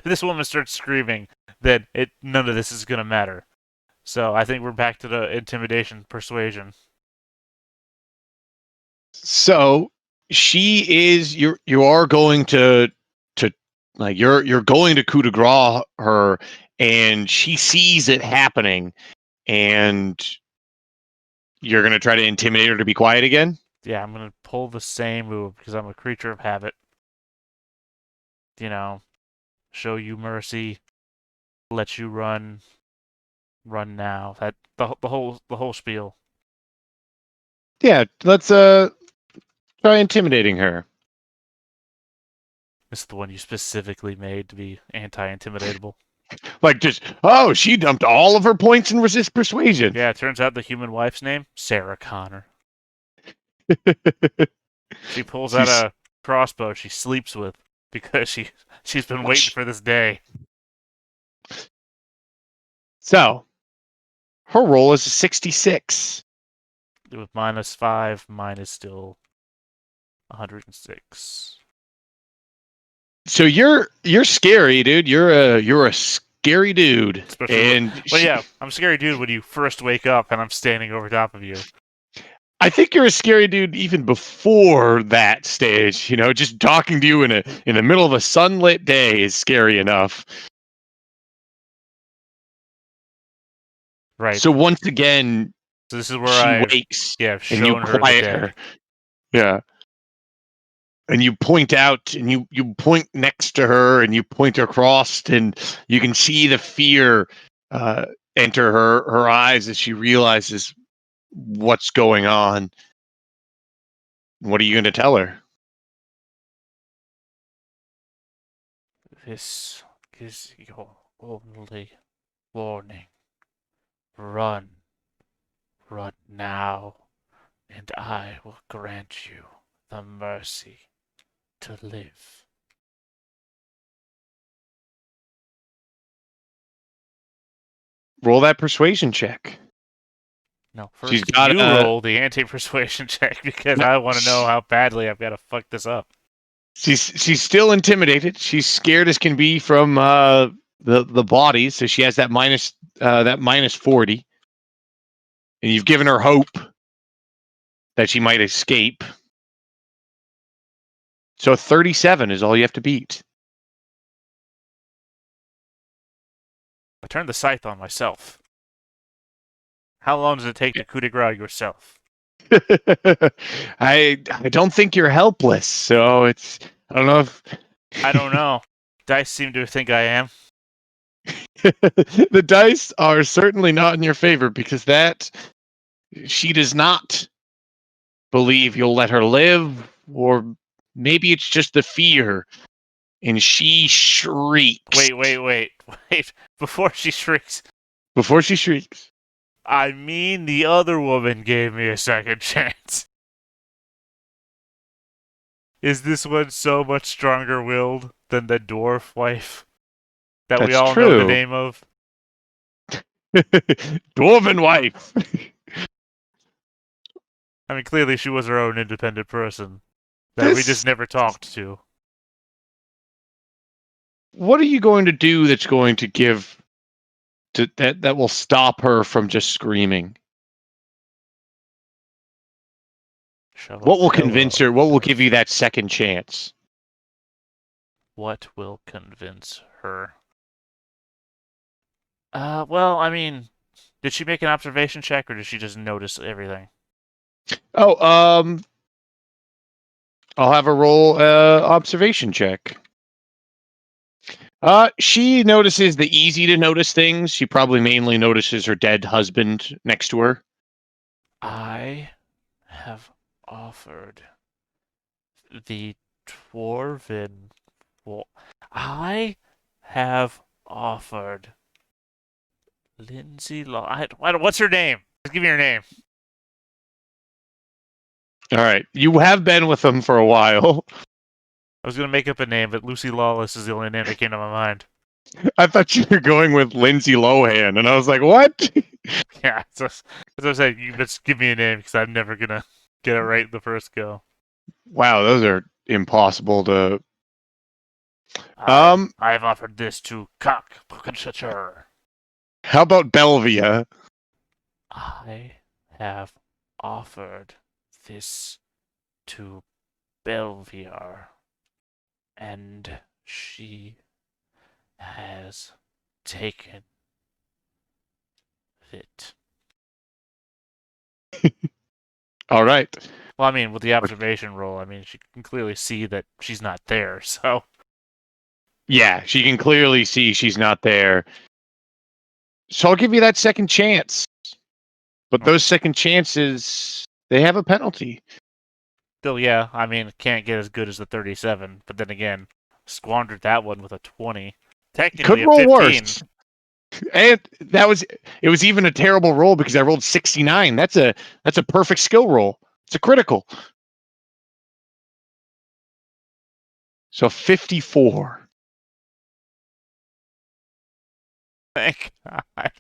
This woman starts screaming. Then none of this is gonna matter. So I think we're back to the intimidation persuasion. So she is you are going to like you're going to coup de grace her, and she sees it happening, and you're going to try to intimidate her to be quiet again. Yeah, I'm gonna pull the same move because I'm a creature of habit. Show you mercy, let you run now. That the whole spiel. Yeah, let's try intimidating her. This is the one you specifically made to be anti-intimidatable. Like just she dumped all of her points in resist persuasion. Yeah, it turns out the human wife's name, Sarah Connor. She pulls out a crossbow she sleeps with because she's been waiting for this day. So her roll is a 66. With -5, mine is still 106. So you're scary, dude. You're a scary dude. Especially I'm a scary dude when you first wake up and I'm standing over top of you. I think you're a scary dude even before that stage. Just talking to you in the middle of a sunlit day is scary enough. Right. So once again, So this is where she I've wakes shown and you her the quiet dead. her. Yeah. And you point out and you point next to her and you point across and you can see the fear enter her eyes as she realizes what's going on. What are you going to tell her? This is your only warning. Run. Run now, and I will grant you the mercy to live. Roll that persuasion check. No, She's first got you a- roll the anti-persuasion check because I want to know how badly I've got to fuck this up. She's still intimidated. She's scared as can be from the body, so she has that minus 40. And you've given her hope that she might escape. So 37 is all you have to beat. I turned the scythe on myself. How long does it take to coup de grace yourself? I don't think you're helpless, so it's I don't know if I don't know. Dice seem to think I am. the dice are certainly not in your favor because she does not believe you'll let her live, or maybe it's just the fear, and she shrieks. Wait. Before she shrieks, Before she shrieks. I mean the other woman gave me a second chance. Is this one so much stronger willed than the dwarf wife that we That's all know the true. name of? Dwarven wife. I mean, clearly she was her own independent person that we just never talked to. What are you going to do that's going to give that will stop her from just screaming? Shove a What will pillow convince her? up What will her give you that second chance? What will convince her? Well, I mean, did she make an observation check or did she just notice everything? Oh, I'll have her roll observation check. She notices the easy to notice things. She probably mainly notices her dead husband next to her. I have offered the dwarven. I have offered Lindsay Law. What's her name? Just give me her name. All right, you have been with them for a while. I was gonna make up a name, but Lucy Lawless is the only name that came to my mind. I thought you were going with Lindsay Lohan, and I was like, "What?" Yeah, so as I said, you just give me a name because I'm never gonna get it right the first go. Wow, those are impossible to. I have offered this to Cockchacher. How about Belvia? I have offered this to Belviar, and she has taken it. All right. Well, I mean, with the observation roll, I mean, she can clearly see that she's not there, so. Yeah, she can clearly see she's not there. So I'll give you that second chance. But those second chances, they have a penalty. Still, yeah, I mean, it can't get as good as the 37, but then again, squandered that one with a 20. Technically Could a roll 15. worse. And it was even a terrible roll because I rolled 69. That's a perfect skill roll. It's a critical. So 54. Thank God.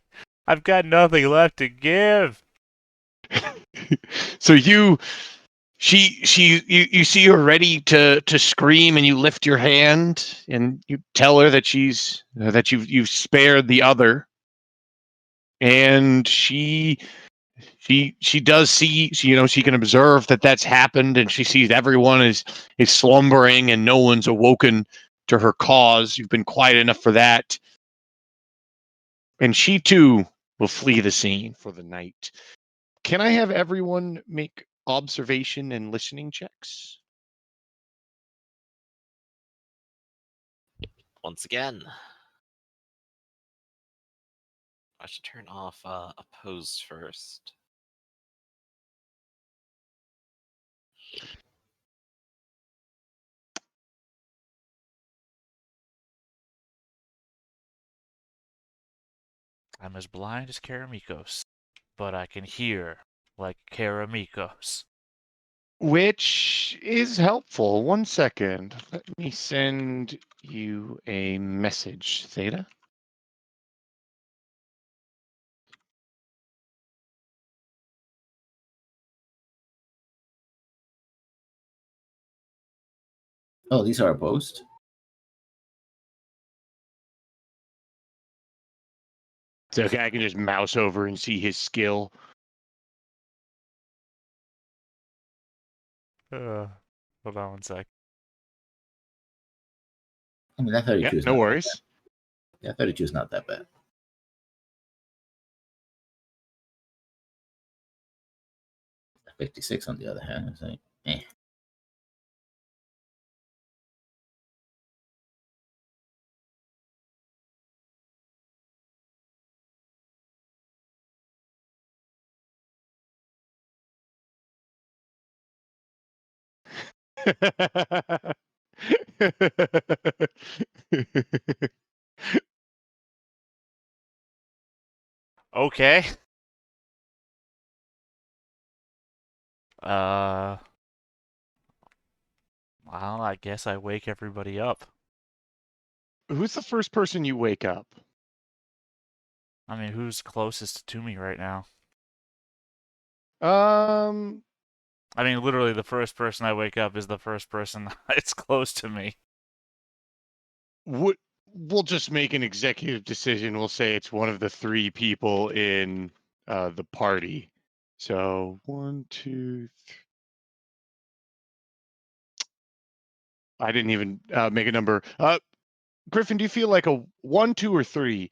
I've got nothing left to give. So you see her ready to scream, and you lift your hand and you tell her that you've spared the other, and she does see, she can observe that that's happened, and she sees everyone is slumbering and no one's awoken to her cause. You've been quiet enough for that, and she too will flee the scene for the night. Can I have everyone make observation and listening checks? Once again, I should turn off oppose first. I'm as blind as Karamikos, but I can hear like Karamikos. Which is helpful. 1 second. Let me send you a message, Theta. Oh, these are opposed. So okay, I can just mouse over and see his skill. Hold on 1 sec. I mean, that 32 Yeah, is no not worries. That bad. Yeah, 32 is not that bad. A 56, on the other hand, is like, eh. Okay. Well, I guess I wake everybody up. Who's the first person you wake up? I mean, who's closest to me right now? Um, I mean, literally, the first person I wake up is the first person that's close to me. we'll just make an executive decision. We'll say it's one of the 3 people in the party. So 1, 2, 3. I didn't even make a number. Griffin, do you feel like a 1, 2, or 3?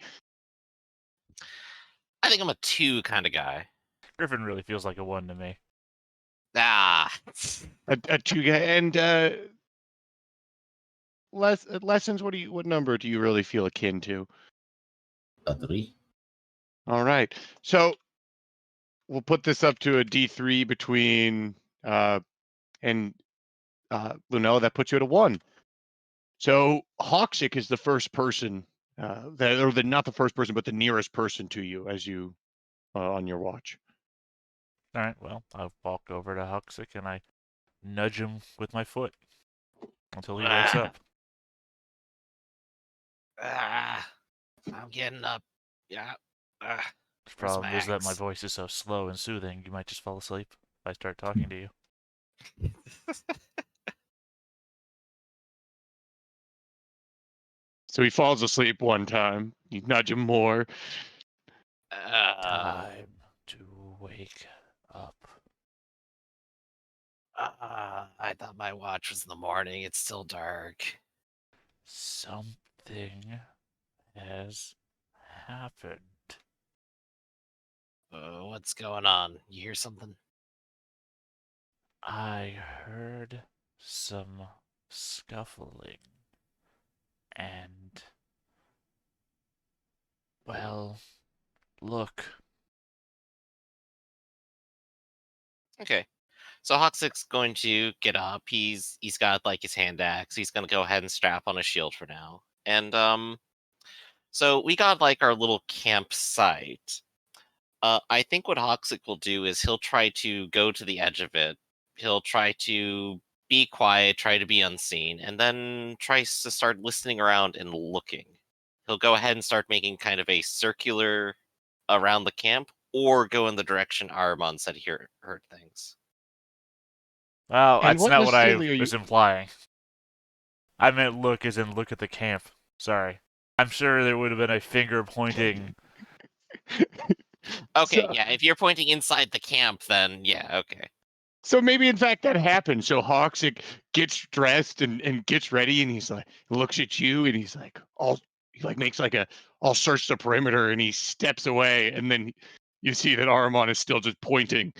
I think I'm a 2 kind of guy. Griffin really feels like a 1 to me. Ah, A 2 guy, and lessons. What number do you really feel akin to? A 3. All right, so we'll put this up to a D3 between and Lunella. That puts you at a 1. So Hoxic is the first person, not the first person, but the nearest person to you as you on your watch. All right, well, I walk over to Huxic and I nudge him with my foot until he wakes up. I'm getting up. Yeah. The Where's problem is that my Max? voice is so slow and soothing, you might just fall asleep if I start talking to you. So he falls asleep one time. You nudge him more. Time to wake up. I thought my watch was in the morning. It's still dark. Something has happened. What's going on? You hear something? I heard some scuffling. And, well, look. Okay. So Hoxic's going to get up. He's got like his hand axe. He's gonna go ahead and strap on a shield for now. And so we got like our little campsite. I think what Hoxic will do is he'll try to go to the edge of it. He'll try to be quiet, try to be unseen, and then tries to start listening around and looking. He'll go ahead and start making kind of a circular around the camp, or go in the direction Aramon said he heard things. Well, And that's what not what I necessarily are you? was implying. I meant look as in look at the camp. Sorry. I'm sure there would have been a finger pointing. Okay, So, yeah, if you're pointing inside the camp, then yeah, okay. so maybe in fact that happened. So Hoxic gets dressed and gets ready, and he's like looks at you, and he's like he like makes like a I'll search the perimeter, and he steps away, and then You see that Aramon is still just pointing,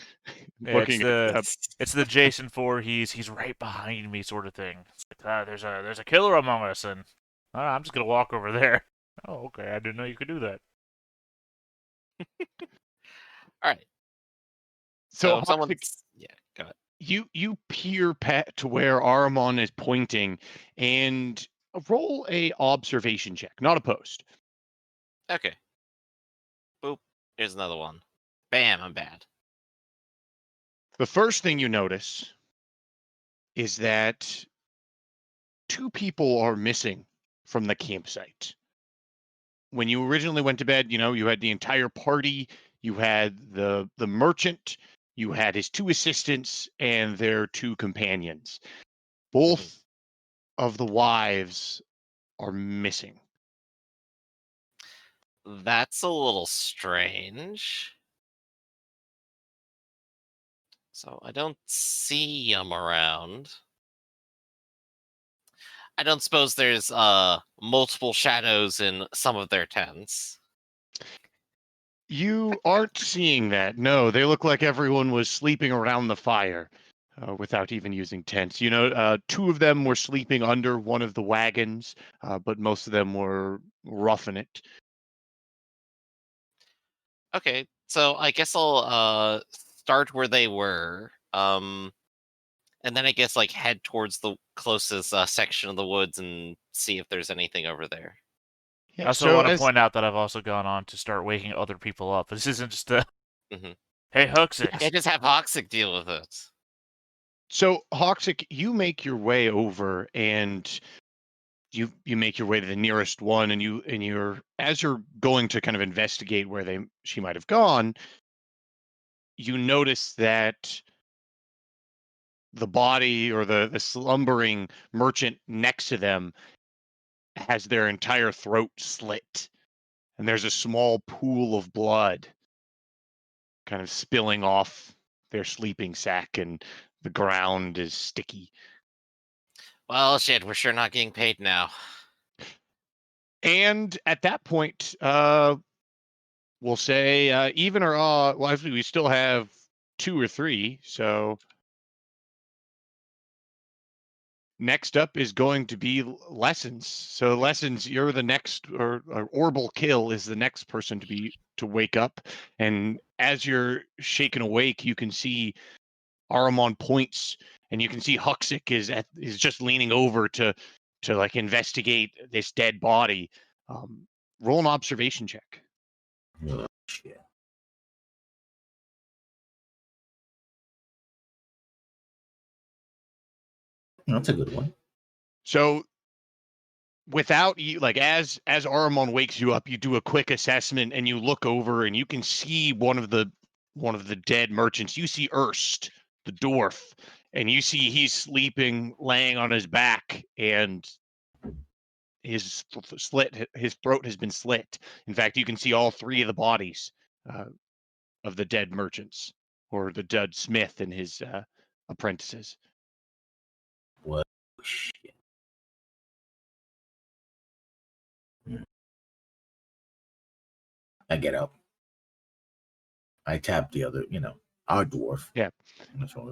Yeah, looking at. it's the Jason 4. He's right behind me, sort of thing. It's like there's a killer among us, and I'm just gonna walk over there. Oh, okay. I didn't know you could do that. All right. So So someone's go ahead. you peer to where Aramon is pointing, and roll a observation check, not a post. Okay. Boop. Here's another one. Bam, I'm bad. The first thing you notice is that 2 people are missing from the campsite. When you originally went to bed, you had the entire party, you had the merchant, you had his 2 assistants and their 2 companions. Both of the wives are missing. That's a little strange. So I don't see them around. I don't suppose there's multiple shadows in some of their tents. You aren't seeing that. No, they look like everyone was sleeping around the fire without even using tents. 2 of them were sleeping under one of the wagons, but most of them were roughing it. Okay, so I guess I'll start where they were. And then I guess like head towards the closest section of the woods and see if there's anything over there. I Yeah, also so want to as point out that I've also gone on to start waking other people up. This isn't just a Mhm. hey Huxix. Yeah, just have Hoxic deal with it. so Hoxic, you make your way over and you make your way to the nearest one, and you're as you're going to kind of investigate where she might have gone, you notice that the body or the slumbering merchant next to them has their entire throat slit, and there's a small pool of blood kind of spilling off their sleeping sack, and the ground is sticky. Well, shit, we're sure not getting paid now. And at that point, we'll say even or well, actually, we still have 2 or 3. So next up is going to be lessons. So lessons, you're the next, or Orbital Kill is the next person to wake up. And as you're shaken awake, you can see Aramon points, and you can see Huxic is just leaning over to like investigate this dead body. Roll an observation check. Oh, shit. That's a good one. So without you, like as Aramon wakes you up, you do a quick assessment and you look over and you can see one of the dead merchants. You see Erst, the dwarf, and you see he's sleeping, laying on his back, and his throat has been slit. In fact, you can see all 3 of the bodies of the dead merchants, or the dead smith and his apprentices. What? Shit. I get up. I tap the other, our dwarf. Yeah. That's all.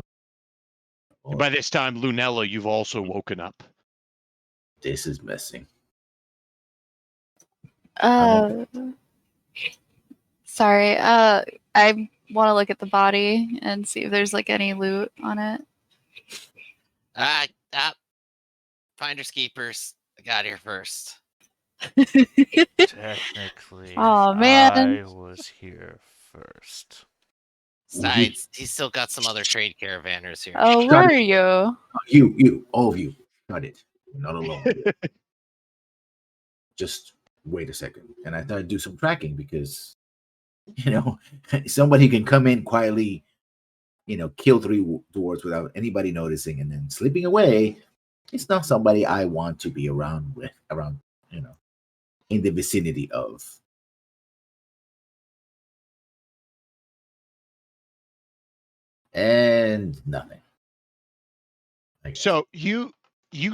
By this time, Lunella, you've also woken up. This is messing. Sorry. I want to look at the body and see if there's like any loot on it. Finders keepers. I got here first. Technically, Oh, man. I was here first. Besides, he's still got some other trade caravanners here. Oh, where are you? You, all of you, got it. You're not alone. Just wait a second. And I thought I'd do some tracking because, somebody can come in quietly, kill 3 dwarves without anybody noticing and then sleeping away. It's not somebody I want to be around, in the vicinity of. And nothing. So you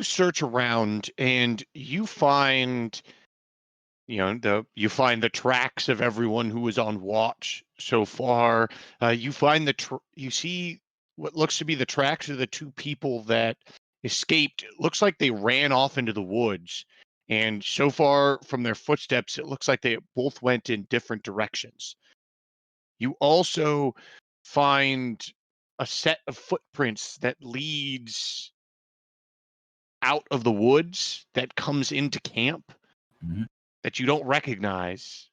search around and you find you find the tracks of everyone who was on watch so far. You find you see what looks to be the tracks of the two people that escaped. It looks like they ran off into the woods, and so far from their footsteps, it looks like they both went in different directions. You also find a set of footprints that leads out of the woods that comes into camp Mhm. that you don't recognize.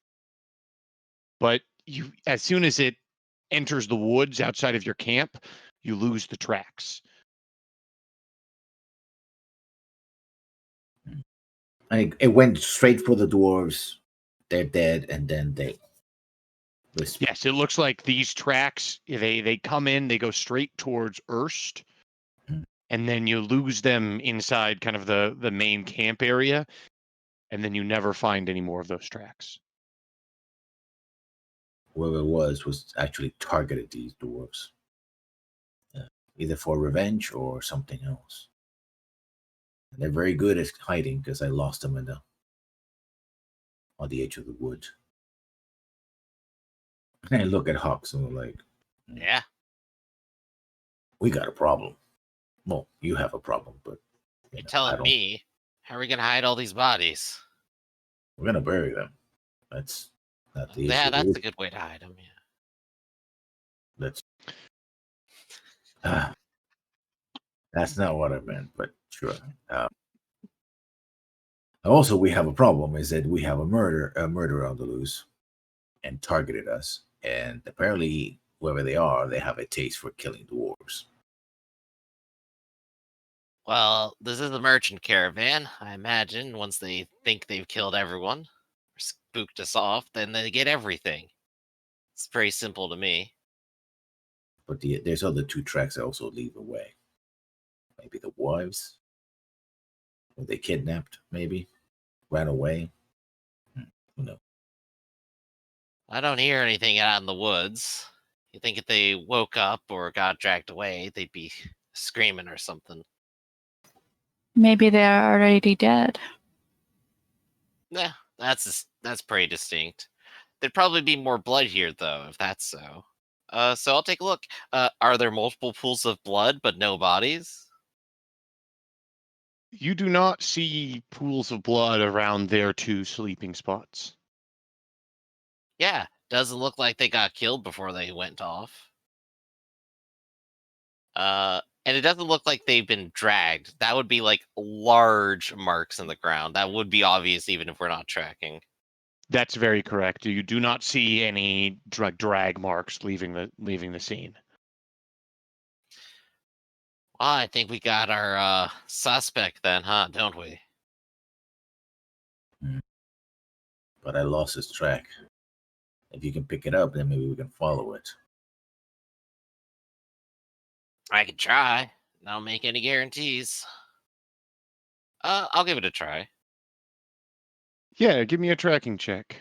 But as soon as it enters the woods outside of your camp, you lose the tracks. It went straight for the dwarves. They're dead, and then they. Yes, it looks like these tracks, they come in, they go straight towards Erst, and then you lose them inside kind of the main camp area, and then you never find any more of those tracks. Whoever it was actually targeted these dwarves, either for revenge or something else. And they're very good at hiding because I lost them on the edge of the woods. And I look at Hawks and I'm like, Yeah. we got a problem. Well, you have a problem, but You're I telling don't. me, how are we gonna hide all these bodies? We're gonna bury them. That's not the Yeah, issue. that's a good way to hide them. Yeah. That's that's not what I meant, but sure. Also, we have a problem. Is that we have a murderer on the loose, and targeted us. And apparently, whoever they are, they have a taste for killing dwarves. Well, this is a merchant caravan. I imagine once they think they've killed everyone, or spooked us off, then they get everything. It's pretty simple to me. But there's other two tracks that also leave away. Maybe the wives. Were they kidnapped? Maybe ran away. Who knows? I don't hear anything out in the woods. You think if they woke up or got dragged away, they'd be screaming or something. Maybe they are already dead. Nah, that's pretty distinct. There'd probably be more blood here, though, if that's so. So I'll take a look. Are there multiple pools of blood but no bodies? You do not see pools of blood around their two sleeping spots. Yeah, doesn't look like they got killed before they went off. And it doesn't look like they've been dragged. That would be like large marks in the ground. That would be obvious even if we're not tracking. That's very correct. You do not see any drag marks leaving the scene. Well, I think we got our suspect then, huh? Don't we? But I lost his track. If you can pick it up, then maybe we can follow it. I could try. Don't make any guarantees. I'll give it a try. Yeah, give me a tracking check.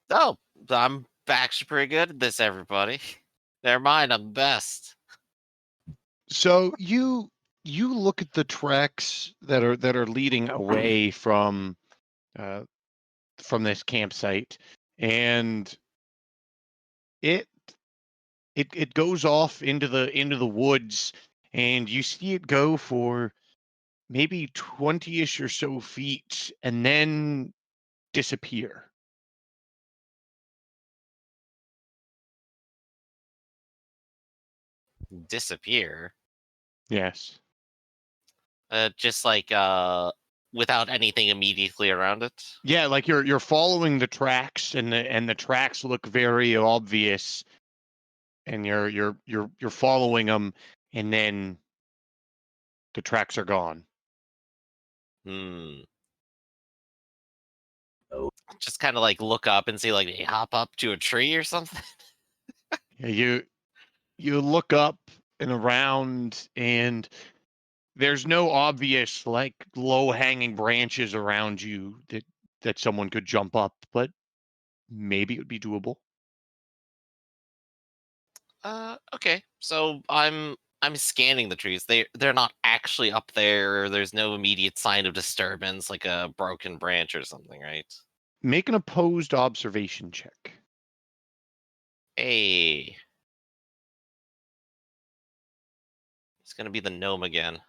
Oh, I'm actually pretty good at this, everybody. Never mind, I'm the best. So you look at the tracks that are leading away from this campsite, and it it goes off into the woods, and you see it go for maybe 20ish or so feet, and then disappear. Disappear. Yes. Just like without anything immediately around it. Yeah, like you're following the tracks, and the tracks look very obvious, and you're following them, and then the tracks are gone. Hmm. Oh. Just kind of like look up and see like they hop up to a tree or something. Yeah, you look up and around, and there's no obvious like low hanging branches around you that someone could jump up, but maybe it would be doable. Okay. So I'm scanning the trees. They're not actually up there. There's no immediate sign of disturbance, like a broken branch or something, right? Make an opposed observation check. Hey. It's going to be the gnome again.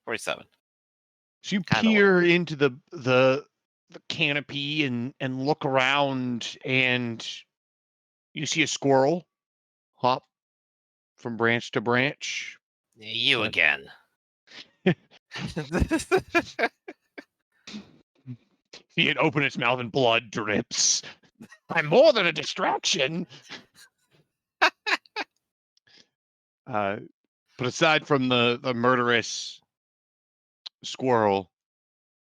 47. So you Kinda peer into the canopy and look around, and you see a squirrel hop from branch to branch. You But- again. See it open its mouth and blood drips. I'm more than a distraction. But aside from the murderous squirrel,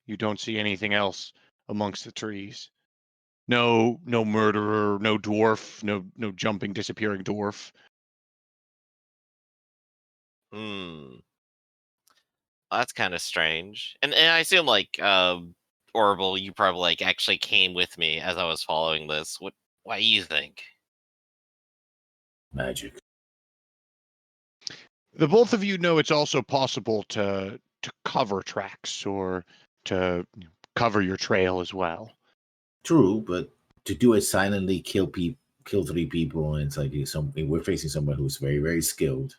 you don't see anything else amongst the trees. No murderer, no dwarf, no jumping, disappearing dwarf. Hmm. That's kind of strange. And I assume like Orbital, you probably like actually came with me as I was following this. What do you think? Magic. The both of you know it's also possible to cover tracks or to cover your trail as well. True, but to do it silently, kill 3 people, and it's like we're facing someone who's very, very skilled,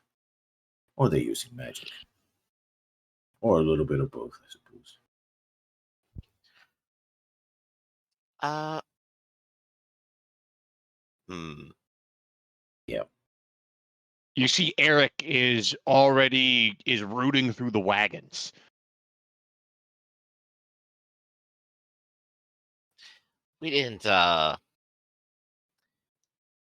or they're using magic, or a little bit of both, I suppose. Uh. Hmm. Yep. You see Eric is rooting through the wagons. We didn't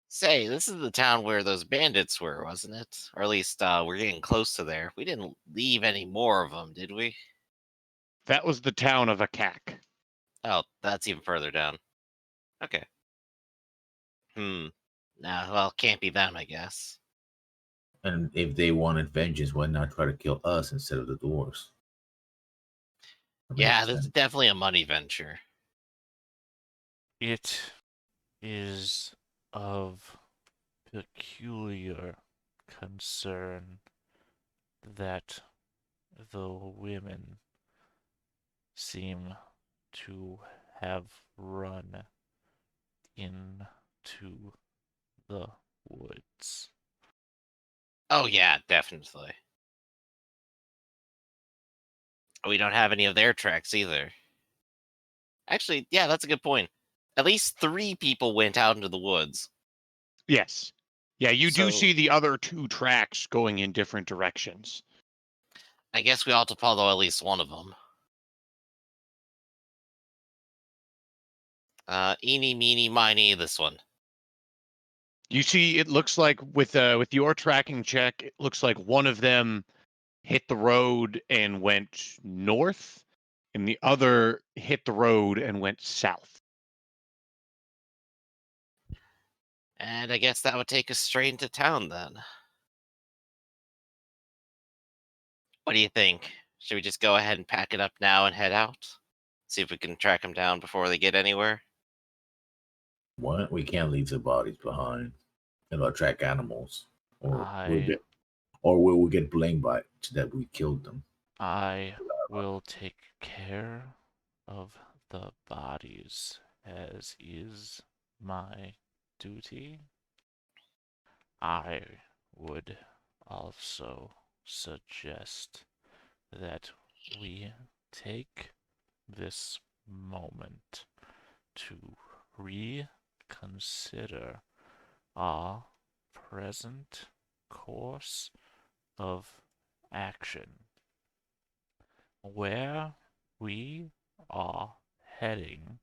say this is the town where those bandits were, wasn't it? Or at least we're getting close to there. We didn't leave any more of them, did we? That was the town of Akak. Oh, that's even further down. Okay. Nah, well, can't be them, I guess. And if they wanted vengeance, why not try to kill us instead of the dwarves? That makes Yeah, this sense. is definitely a money venture. It is of peculiar concern that the women seem to have run into the woods. Oh yeah, definitely. We don't have any of their tracks either. Actually, yeah, that's a good point. At least 3 people went out into the woods. Yes. Yeah, you do So- see the other 2 tracks going in different directions. I guess we ought to follow at least one of them. Eeny, meeny, miny, this one. You see, it looks like with your tracking check, it looks like one of them hit the road and went north, and the other hit the road and went south. And I guess that would take us straight into town then. What do you think? Should we just go ahead and pack it up now and head out? See if we can track them down before they get anywhere? What? We can't leave the bodies behind and attract animals, or we'll get blamed by it that we killed them. I will take care of the bodies, as is my duty. I would also suggest that we take this moment to reconsider our present course of action. Where we are heading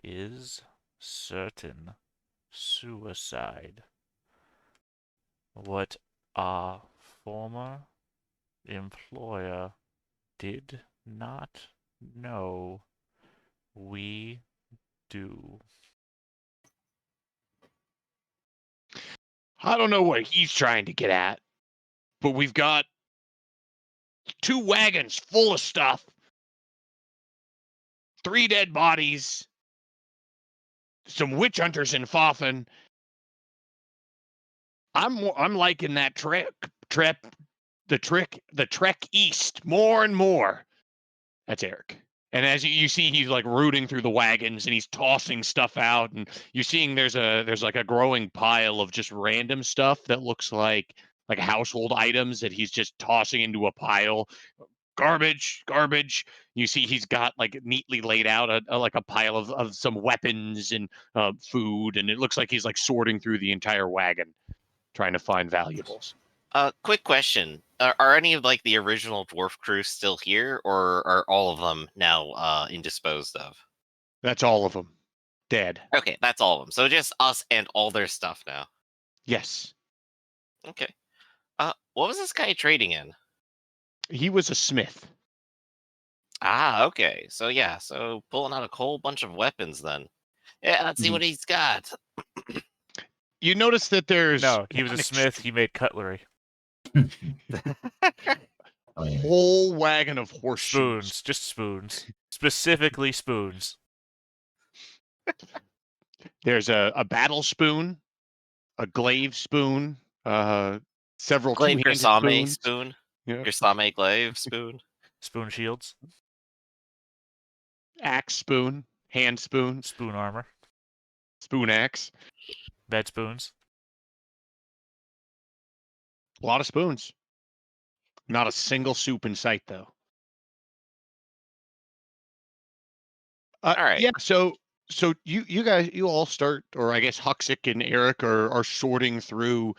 is certain suicide. What our former employer did not know, we do. I don't know what he's trying to get at, but we've got 2 wagons full of stuff, 3 dead bodies, some witch hunters in Fofan. I'm liking that the trek east more and more. That's Eric. And as you see, he's like rooting through the wagons and he's tossing stuff out. And you're seeing there's like a growing pile of just random stuff that looks like household items that he's just tossing into a pile. Garbage. You see he's got like neatly laid out like a pile of some weapons and food, and it looks like he's like sorting through the entire wagon trying to find valuables. Quick question: Are any of like the original dwarf crew still here, or are all of them now indisposed of? That's all of them dead. Okay, that's all of them. So just us and all their stuff now. Yes, Okay. What was this guy trading in? he was a smith. Ah, okay. So yeah, so pulling out a whole bunch of weapons then. Yeah, let's see Mhm. what he's got. You notice that there's No, he was a an smith. He made cutlery. I mean, whole wagon of horseshoes. Spoons, just spoons. Specifically spoons. There's a battle spoon, a glaive spoon, several Glaive your two-handed same spoons. spoon. Yeah. Your same glaive spoon. Spoon shields. Axe spoon, hand spoon, Spoon armor. spoon axe. Bed spoons. A lot of spoons. Not a single soup in sight, though. All right. Yeah. So you guys you all start, or I guess Huxic and Eric are sorting through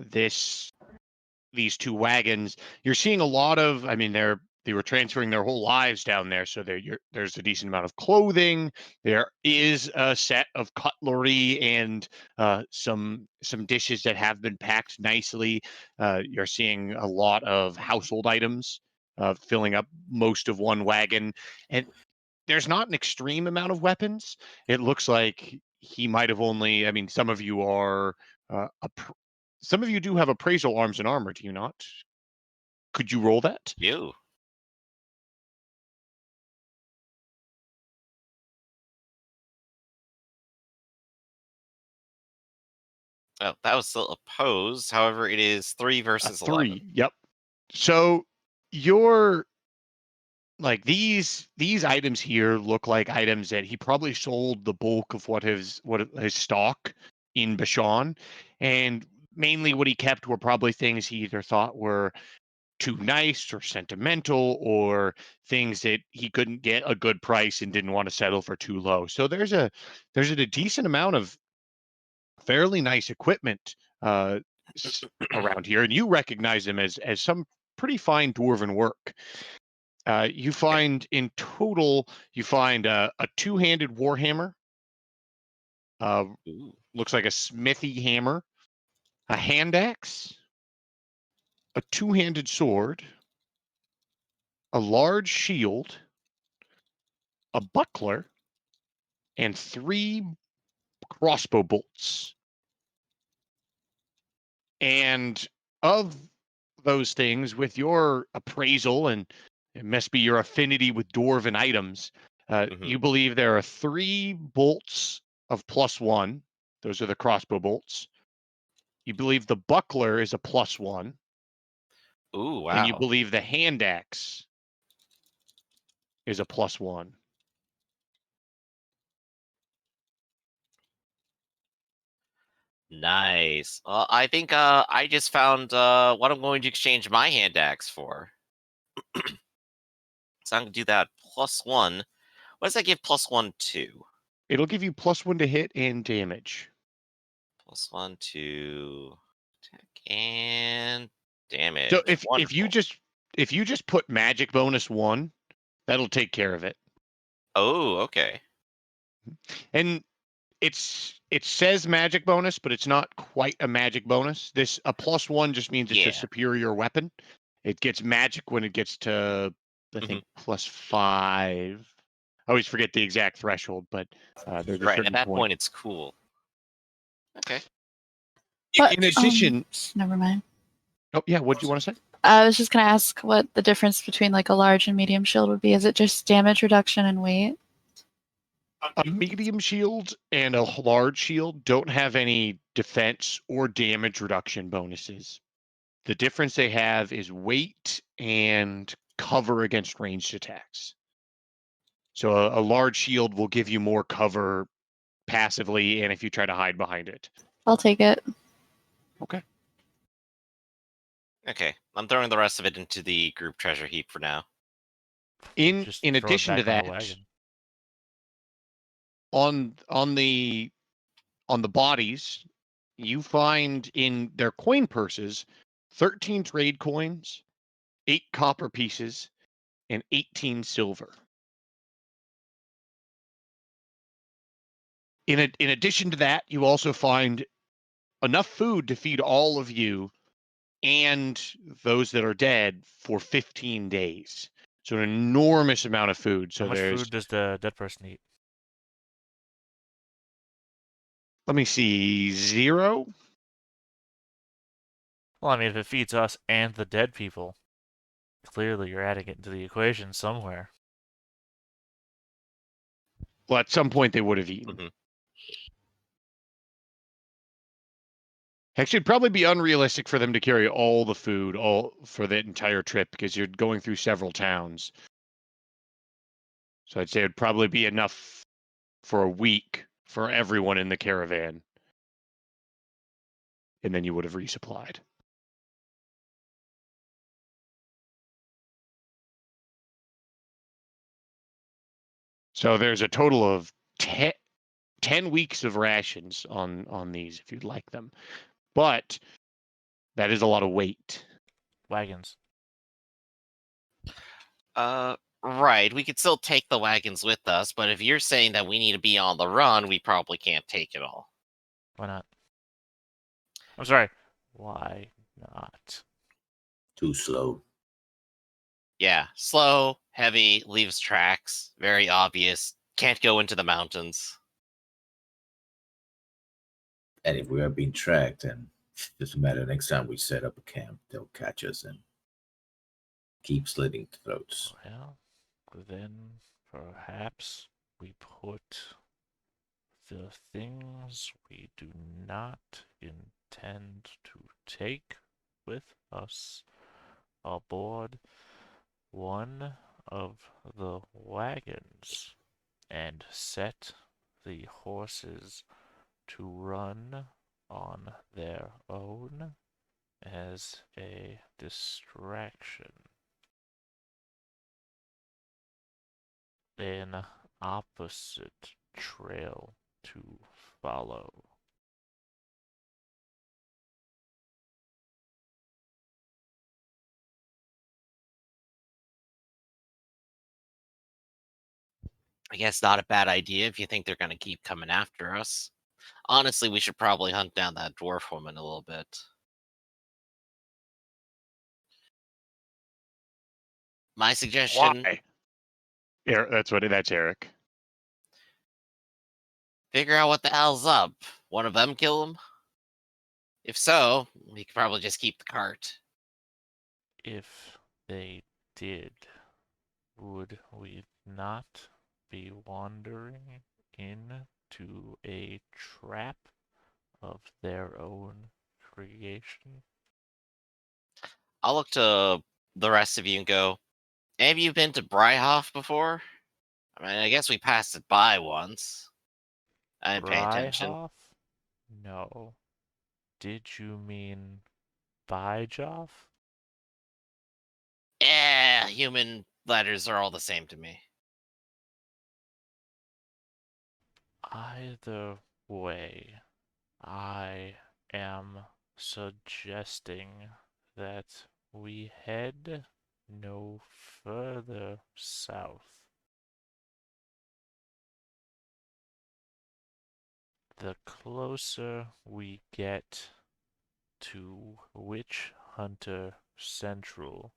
these two wagons. You're seeing a lot of. I mean, they were transferring their whole lives down there, so there's a decent amount of clothing. There is a set of cutlery and some dishes that have been packed nicely. You're seeing a lot of household items filling up most of one wagon, and there's not an extreme amount of weapons. It looks like he might have only. I mean, some of you are. Some of you do have appraisal arms and armor. Do you not? Could you roll that? You. Oh, that was still opposed. However, it is 3 versus 11. 3. Yep. So your like these items here look like items that he probably sold the bulk of what his stock in Bashan, and mainly what he kept were probably things he either thought were too nice or sentimental, or things that he couldn't get a good price and didn't want to settle for too low. So there's a decent amount of fairly nice equipment around here, and you recognize them as some pretty fine dwarven work. You find in total, you find a two-handed warhammer. Ooh. Looks like a smithy hammer, a hand axe, a two-handed sword, a large shield, a buckler, and 3 crossbow bolts. And of those things, with your appraisal and it must be your affinity with dwarven items, Mhm. you believe there are 3 bolts of +1. Those are the crossbow bolts. You believe the buckler is a +1, Ooh, and you wow. believe the hand axe is a +1. Nice. Well, I think I just found what I'm going to exchange my hand axe for. So I'm gonna do that +1. What does that give +1 to? It'll give you +1 to hit and damage. +1 to attack and damage. So if Wonderful. you just put magic bonus 1, that'll take care of it. Oh, okay. And it says magic bonus, but it's not quite a magic bonus. This a +1 just means it's a Yeah. superior weapon. It gets magic when it gets to I think +5. I always forget the exact threshold, but there's a Right. At certain that point. point, it's cool. Okay. But, In addition, never mind. oh yeah, what do you want to say? I was just gonna ask what the difference between like a large and medium shield would be. Is it just damage reduction and weight? A medium shield and a large shield don't have any defense or damage reduction bonuses. The difference they have is weight and cover against ranged attacks. So a large shield will give you more cover passively, and if you try to hide behind it. I'll take it. Okay. Okay, I'm throwing the rest of it into the group treasure heap for now. Just In throw it addition to back on the that, wagon. on the bodies, you find in their coin purses 13 trade coins, 8 copper pieces, and 18 silver. In addition to that, you also find enough food to feed all of you and those that are dead for 15 days. So an enormous amount of food. So How much there's, food does the dead person eat? let me see, 0. Well, I mean, if it feeds us and the dead people, clearly you're adding it into the equation somewhere. Well, at some point they would have eaten. Mhm. Actually, it'd probably be unrealistic for them to carry all the food all for the entire trip because you're going through several towns. So I'd say it'd probably be enough for a week for everyone in the caravan. And then you would have resupplied. So there's a total of 10 weeks of rations on these if you'd like them. But that is a lot of weight. Wagons. Right. We could still take the wagons with us, but if you're saying that we need to be on the run, we probably can't take it all. Why not? I'm sorry. Why not? Too slow. Yeah, slow, heavy, leaves tracks, very obvious. Can't go into the mountains. And if we are being tracked, then just a matter next time we set up a camp, they'll catch us and keep slitting throats. Well, then perhaps we put the things we do not intend to take with us aboard one of the wagons and set the horses to run on their own as a distraction. An opposite trail to follow. I guess not a bad idea if you think they're going to keep coming after us. Honestly, we should probably hunt down that dwarf woman a little bit. My suggestion, Why? That's Eric. figure out what the hell's up. One of them kill him? If so, we could probably just keep the cart. If they did, would we not be wandering into a trap of their own creation? I'll look to the rest of you and go, have you been to Breihof before? I mean, I guess we passed it by once. I didn't pay attention. Breihof? No. Did you mean Byjoff? Yeah, human letters are all the same to me. Either way, I am suggesting that we head no further south. The closer we get to Witch Hunter Central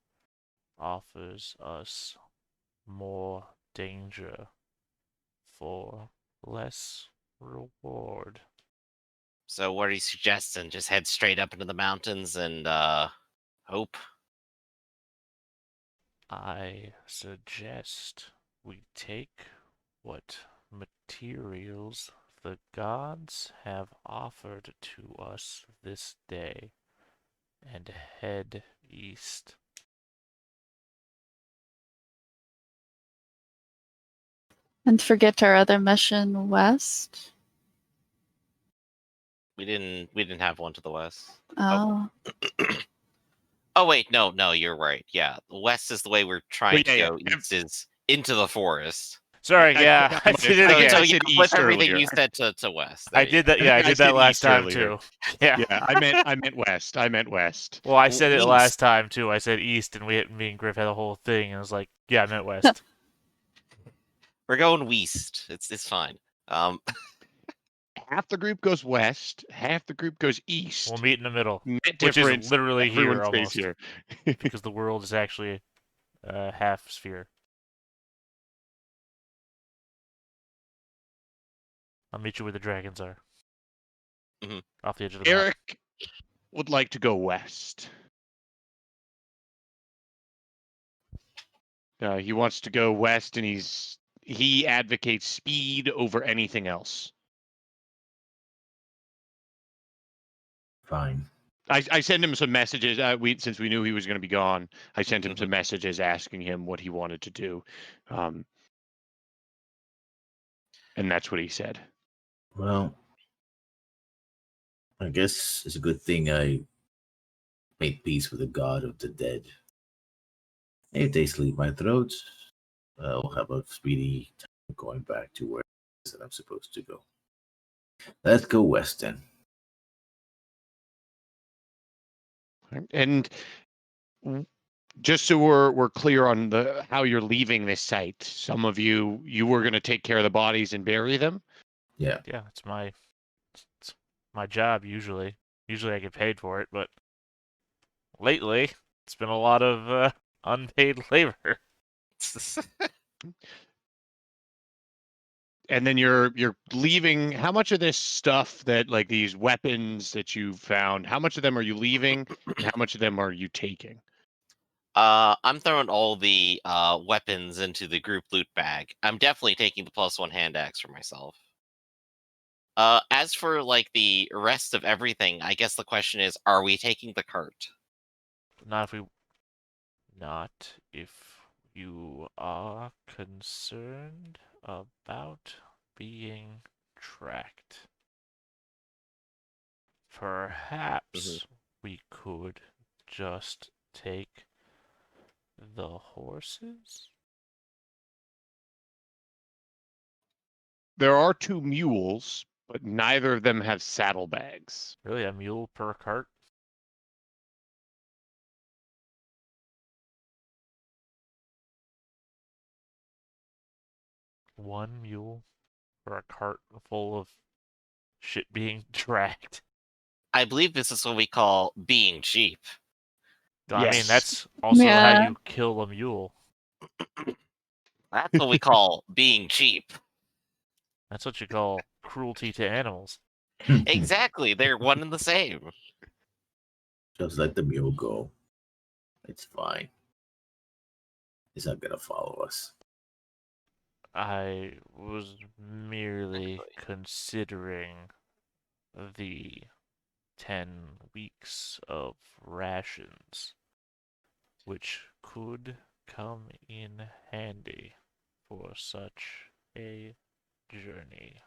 offers us more danger for less reward. So what are you suggesting? Just head straight up into the mountains and hope? I suggest we take what materials the gods have offered to us this day and head east. And forget our other mission west. We didn't have one to the west. Oh. Oh wait, no, you're right. Yeah, west is the way we're trying to yeah, go. East is into the forest. Sorry, yeah, I did it I again. So said yeah, flip east everything earlier. you said to west. I There you did go. that. Yeah, I I did that said last east time earlier. too. Yeah. Yeah, I meant west. I meant west. Well, I said it East. last time too. I said east, and me and Griff had a whole thing, and I was like, yeah, I meant west. We're going west. It's fine. Half the group goes west, half the group goes east. We'll meet in the middle, Net which is difference, literally everyone here stays almost, here. because the world is actually a half sphere. I'll meet you where the dragons are. Mhm. Off the edge of the map. Eric would like to go west. He wants to go west, and he advocates speed over anything else. Fine. I sent him some messages. Since we knew he was going to be gone, I sent him some messages asking him what he wanted to do, and that's what he said. Well, I guess it's a good thing I made peace with the god of the dead. If they sleep my throat, I'll have a speedy time going back to where it is that I'm supposed to go. Let's go west then. And just so we're clear on how you're leaving this site, some of you were going to take care of the bodies and bury them. Yeah. Yeah, it's my job usually. Usually I get paid for it, but lately it's been a lot of unpaid labor. And then you're leaving. How much of this stuff that, like, these weapons that you found, how much of them are you leaving, and how much of them are you taking? I'm throwing all the weapons into the group loot bag. I'm definitely taking the +1 hand axe for myself. As for like the rest of everything, I guess the question is, are we taking the cart? Not if you are concerned about being tracked. Perhaps we could just take the horses? There are 2 mules, but neither of them have saddlebags. Really, a mule per cart? One mule for a cart full of shit being dragged. I believe this is what we call being cheap. I mean, Yes. that's also how Yeah. you kill a mule. That's what we call being cheap. That's what you call cruelty to animals. Exactly. They're one and the same. Just let the mule go. It's fine. He's not gonna follow us. I was merely Exactly. considering the 10 weeks of rations, which could come in handy for such a journey.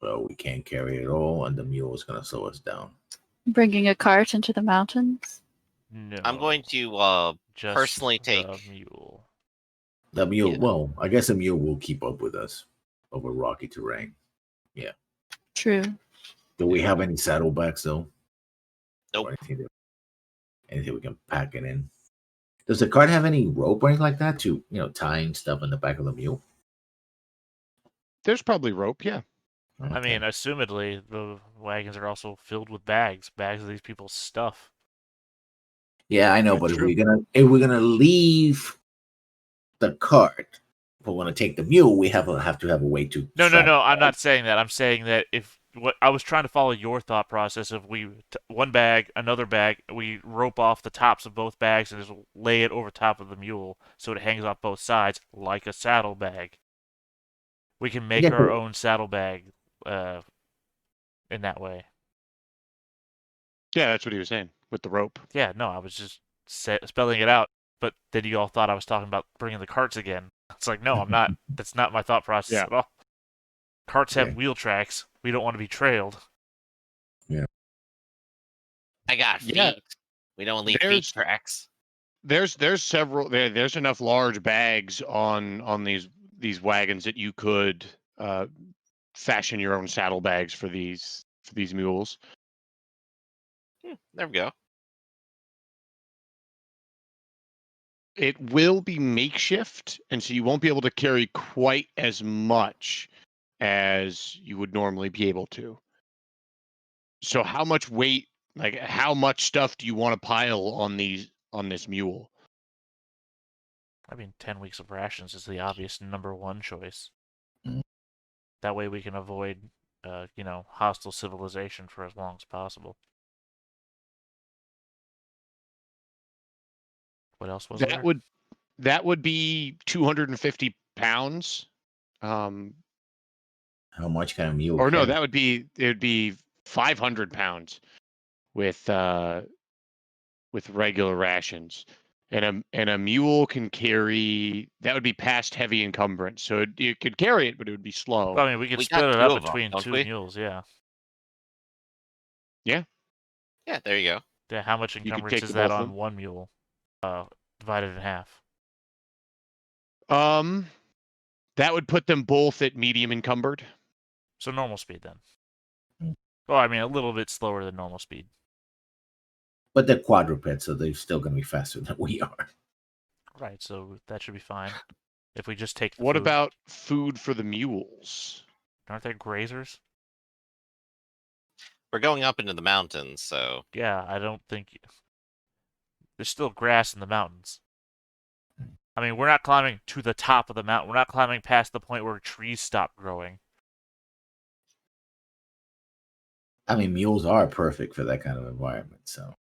Well, we can't carry it all, and the mule is gonna slow us down. Bringing a cart into the mountains. No. I'm going to just personally the take. mule. The mule, Yeah. well, I guess the mule will keep up with us over rocky terrain. Yeah. True. Do we have any saddlebags though? Nope. Or anything we can pack it in? Does the cart have any rope or anything like that to, tying stuff in the back of the mule? There's probably rope, yeah. I Okay. mean, assumedly, the wagons are also filled with bags of these people's stuff. Yeah, I know, That's but true. if we're gonna leave the cart, if we want to take the mule, we have to have a way to. No. strap I'm not saying that. I'm saying that if what I was trying to follow your thought process of one bag, another bag, we rope off the tops of both bags and just lay it over top of the mule so it hangs off both sides like a saddlebag. We can make Yeah, our own saddlebag in that way. Yeah, that's what he was saying with the rope. Yeah, no, I was just spelling it out, but then you all thought I was talking about bringing the carts again. It's like, no, I'm not. That's not my thought process Yeah. at all. Carts have Yeah. wheel tracks. We don't want to be trailed. I got Yeah. feet. We don't leave feet There's tracks. there's several there's enough large bags on these wagons that you could fashion your own saddlebags for these mules. There we go. It will be makeshift, and so you won't be able to carry quite as much as you would normally be able to. So how much weight, like how much stuff do you want to pile on this mule? I mean, 10 weeks of rations is the obvious number one choice. Mm. That way we can avoid, hostile civilization for as long as possible. What else was there? That would be 250 pounds. How much can a mule Or no, carry? it would be 500 pounds with regular rations. And a mule can carry, that would be past heavy encumbrance. So you could carry it, but it would be slow. Well, I mean, we could We got split it two up of 'em, between don't two we? mules, yeah. Yeah, there you go. Yeah, how much could encumbrance take is the both that of on them. one mule? Divided in half. That would put them both at medium encumbered. So normal speed then. Mm. Well, I mean, a little bit slower than normal speed. But they're quadrupeds, so they're still going to be faster than we are. Right, so that should be fine. If we just take the What food. about food for the mules? Aren't they grazers? We're going up into the mountains, so Yeah, I don't think... There's still grass in the mountains. I mean, we're not climbing to the top of the mountain. We're not climbing past the point where trees stop growing. I mean, mules are perfect for that kind of environment. So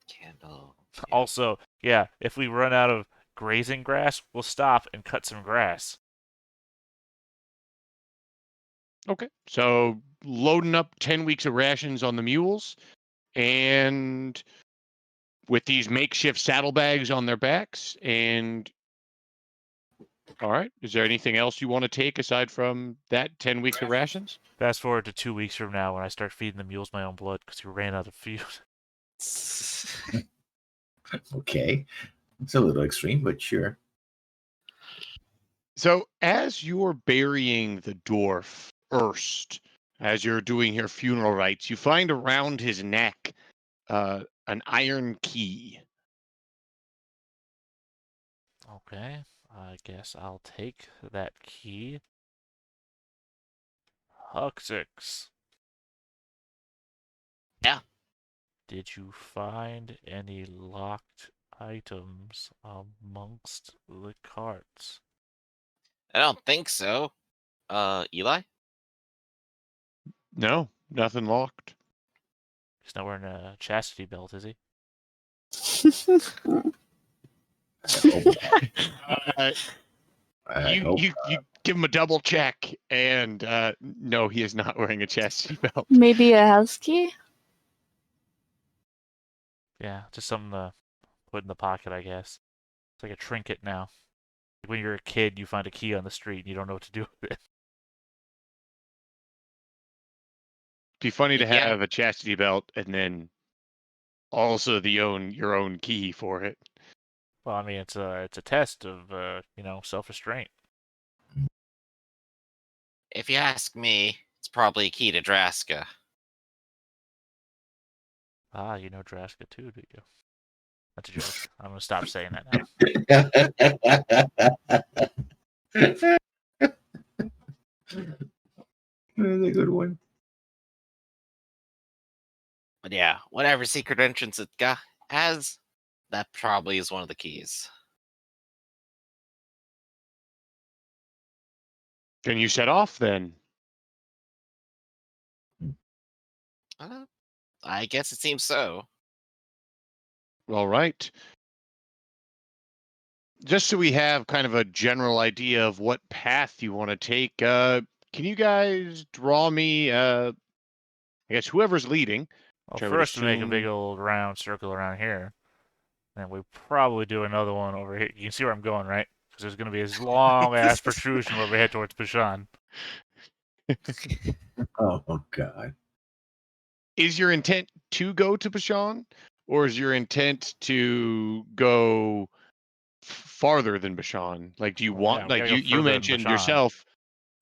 candle. Yeah. Also, yeah, if we run out of grazing grass, we'll stop and cut some grass. Okay. So loading up 10 weeks of rations on the mules, and with these makeshift saddlebags on their backs. And all right, is there anything else you want to take aside from that 10 weeks of rations? Fast forward to 2 weeks from now when I start feeding the mules my own blood because we ran out of food. okay, it's a little extreme, but sure. So as you're burying the dwarf first, as you're doing your funeral rites, you find around his neck an iron key. Okay, I guess I'll take that key. Huxix. Yeah. Did you find any locked items amongst the carts? I don't think so. Eli? No, nothing locked. He's not wearing a chastity belt, is he? You give him a double check, and no, he is not wearing a chastity belt. Maybe a house key? Yeah, just something to put in the pocket, I guess. It's like a trinket now. Like when you're a kid, you find a key on the street and you don't know what to do with it. It'd be funny to Yeah. have a chastity belt and then also your own key for it. Well, I mean, it's a test of self-restraint. If you ask me, it's probably a key to Draska. Ah, you know Draska too, do you? That's a joke. I'm gonna stop saying that now. That's a good one. But yeah, whatever secret entrance it has, that probably is one of the keys. Can you set off then? I guess it seems so. All right. Just so we have kind of a general idea of what path you want to take, can you guys draw me, I guess whoever's leading? Well, which I would first we make a big assume- old round circle around here. And we probably do another one over here. You can see where I'm going, right? because there's going to be this long ass protrusion where we head towards Bashan. Oh God. Is your intent to go to Bashan, or is your intent to go farther than Bashan? Like, do you want? Yeah, we Like gotta go you further than mentioned Bashan. yourself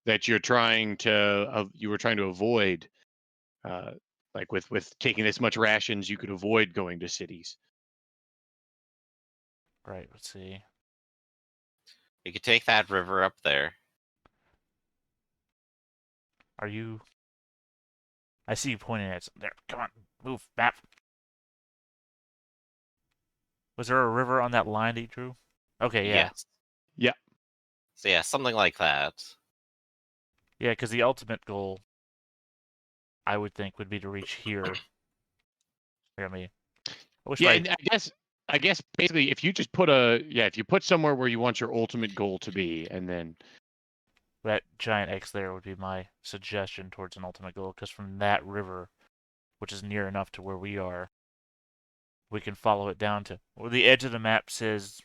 that you're trying to you were trying to avoid, uh, like with taking this much rations, you could avoid going to cities. Right, let's see. We could take that river up there. Are you... I see you pointing at there. Come on, move, map. Was there a river on that line that you drew? Okay, yeah. Yes. Yeah. So yeah, something like that. Yeah, because the ultimate goal, I would think, would be to reach here. I mean, I wish Yeah, I... and I guess basically if you just put if you put somewhere where you want your ultimate goal to be, and then that giant X there would be my suggestion towards an ultimate goal, because from that river, which is near enough to where we are, we can follow it down to... Well, the edge of the map says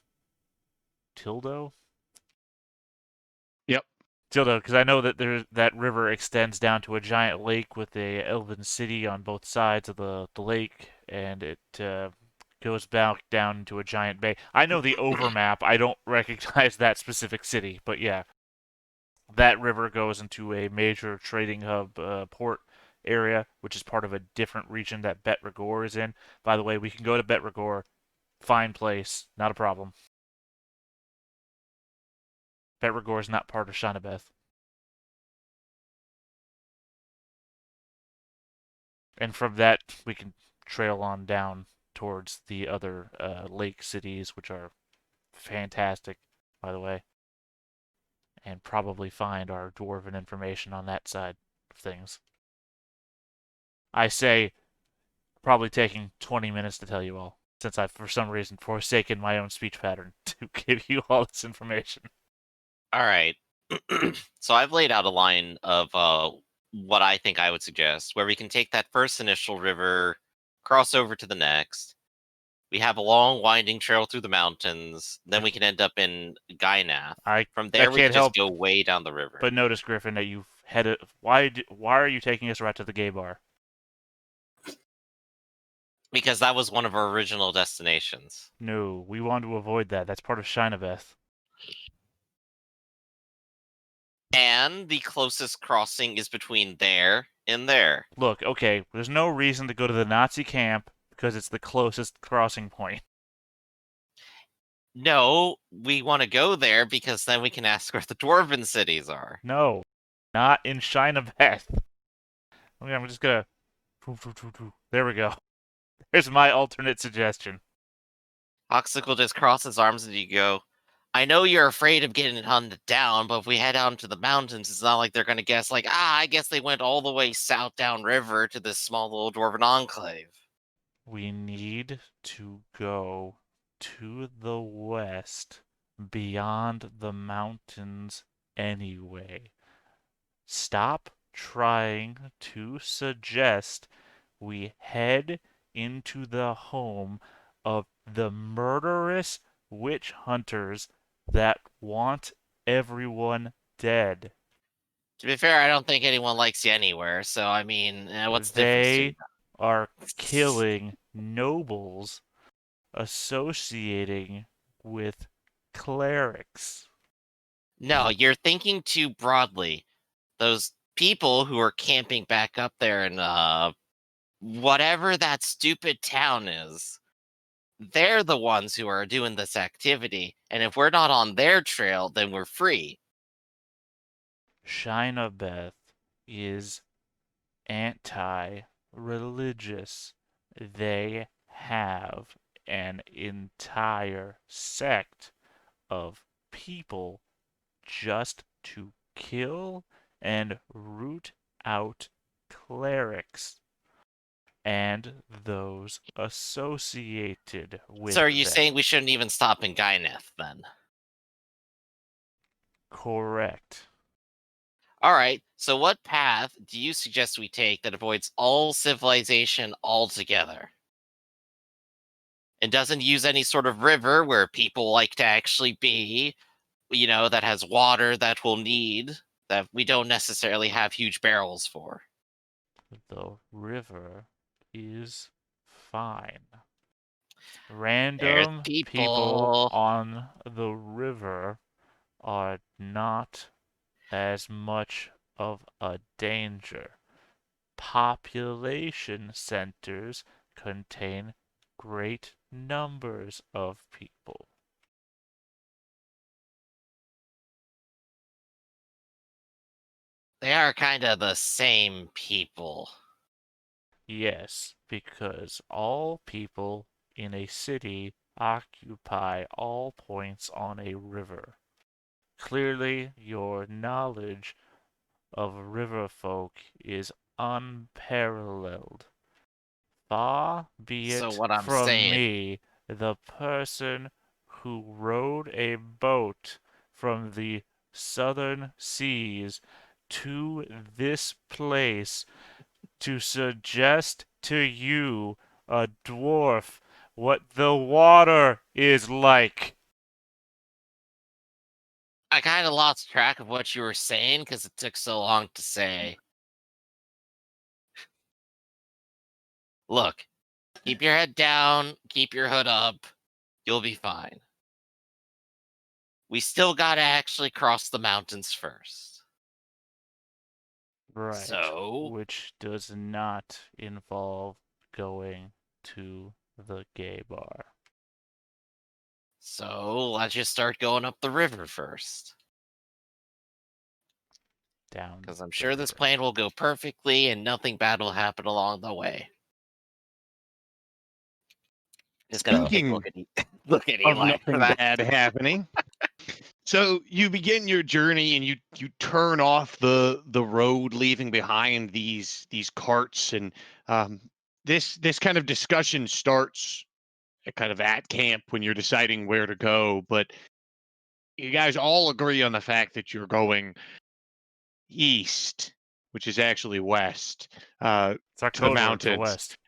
Tildo? Yep. Tildo, because I know that that river extends down to a giant lake with a elven city on both sides of the lake, and it goes back down into a giant bay. I know the overmap. I don't recognize that specific city, but yeah, that river goes into a major trading hub port area, which is part of a different region that Bet Rigor is in. By the way, we can go to Bet Rigor. Fine place, not a problem. Bet Rigor is not part of Shanabeth. And from that, we can trail on down towards the other lake cities, which are fantastic, by the way, and probably find our dwarven information on that side of things. I say probably taking 20 minutes to tell you all, since I've for some reason forsaken my own speech pattern to give you all this information. All right. So I've laid out a line of what I think I would suggest, where we can take that first initial river, cross over to the next. We have a long winding trail through the mountains. Then we can end up in Gynath. From there, we can't can just help go way down the river. but notice, Griffin, that you've headed. Why are you taking us right to the gay bar? Because that was one of our original destinations. No, we want to avoid that. That's part of Shinabeth. And the closest crossing is between there and there. Look, okay, there's no reason to go to the Nazi camp because it's the closest crossing point. No, we want to go there because then we can ask where the dwarven cities are. No, not in Shinabeth. Okay, I'm just gonna... There we go. There's my alternate suggestion. Hoxic will just cross his arms and you go, I know you're afraid of getting hunted down, but if we head out into the mountains, it's not like they're going to guess, like, I guess they went all the way south downriver to this small little dwarven enclave. We need to go to the west, beyond the mountains anyway. Stop trying to suggest we head into the home of the murderous witch hunters that want everyone dead. To be fair, I don't think anyone likes you anywhere, so I mean, what's the difference to you? They are killing nobles associating with clerics. No, you're thinking too broadly. Those people who are camping back up there in whatever that stupid town is, they're the ones who are doing this activity, and if we're not on their trail, then we're free. Shinabeth is anti-religious. They have an entire sect of people just to kill and root out clerics and those associated with So are you them. saying we shouldn't even stop in Gynath then? Correct. All right, so what path do you suggest we take that avoids all civilization altogether? And doesn't use any sort of river where people like to actually be, that has water that we'll need that we don't necessarily have huge barrels for. The river is fine. There's Random people people. on the river are not as much of a danger. Population centers contain great numbers of people. They are kind of the same people. Yes, because all people in a city occupy all points on a river. Clearly, your knowledge of river folk is unparalleled. Far be So it what I'm from saying, me, the person who rowed a boat from the southern seas to this place to suggest to you, a dwarf, what the water is like. I kind of lost track of what you were saying because it took so long to say. Look, keep your head down, keep your hood up. You'll be fine. We still gotta actually cross the mountains first. Right. So, Which does not involve going to the gay bar. let's just start going up the river first. Down. Because I'm the sure this river. plan will go perfectly and nothing bad will happen along the way. Just gonna take a look at look at Of Eli for nothing that. bad happening. So you begin your journey and you turn off the road, leaving behind these carts, and um, this kind of discussion starts kind of at camp when you're deciding where to go. But you guys all agree on the fact that you're going east, which is actually west, It's our to the code word for mountains. west.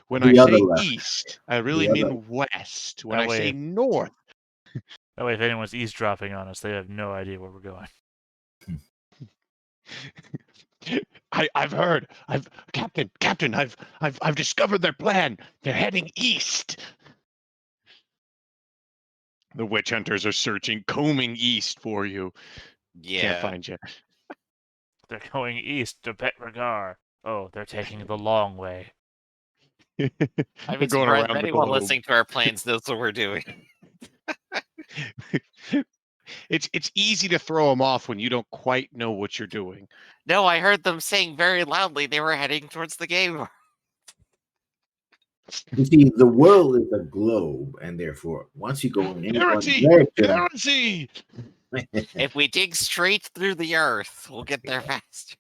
When I The other say left. east, I really The other. mean west. When That I say way- north, That way, if anyone's eavesdropping on us, they have no idea where we're going. I've heard. Captain, I've discovered their plan. They're heading east. The witch hunters are searching, combing east for you. Can't Yeah. find you. They're going east to Petregar. Oh, they're taking the long way. I'd They're be going surprised if around the anyone globe. listening to our plans knows what we're doing. It's easy to throw them off when you don't quite know what you're doing. No, I heard them saying very loudly they were heading towards the game. You see, the world is a globe, and therefore, once you go in any one Heresy! direction, Heresy! If we dig straight through the earth, we'll get there faster.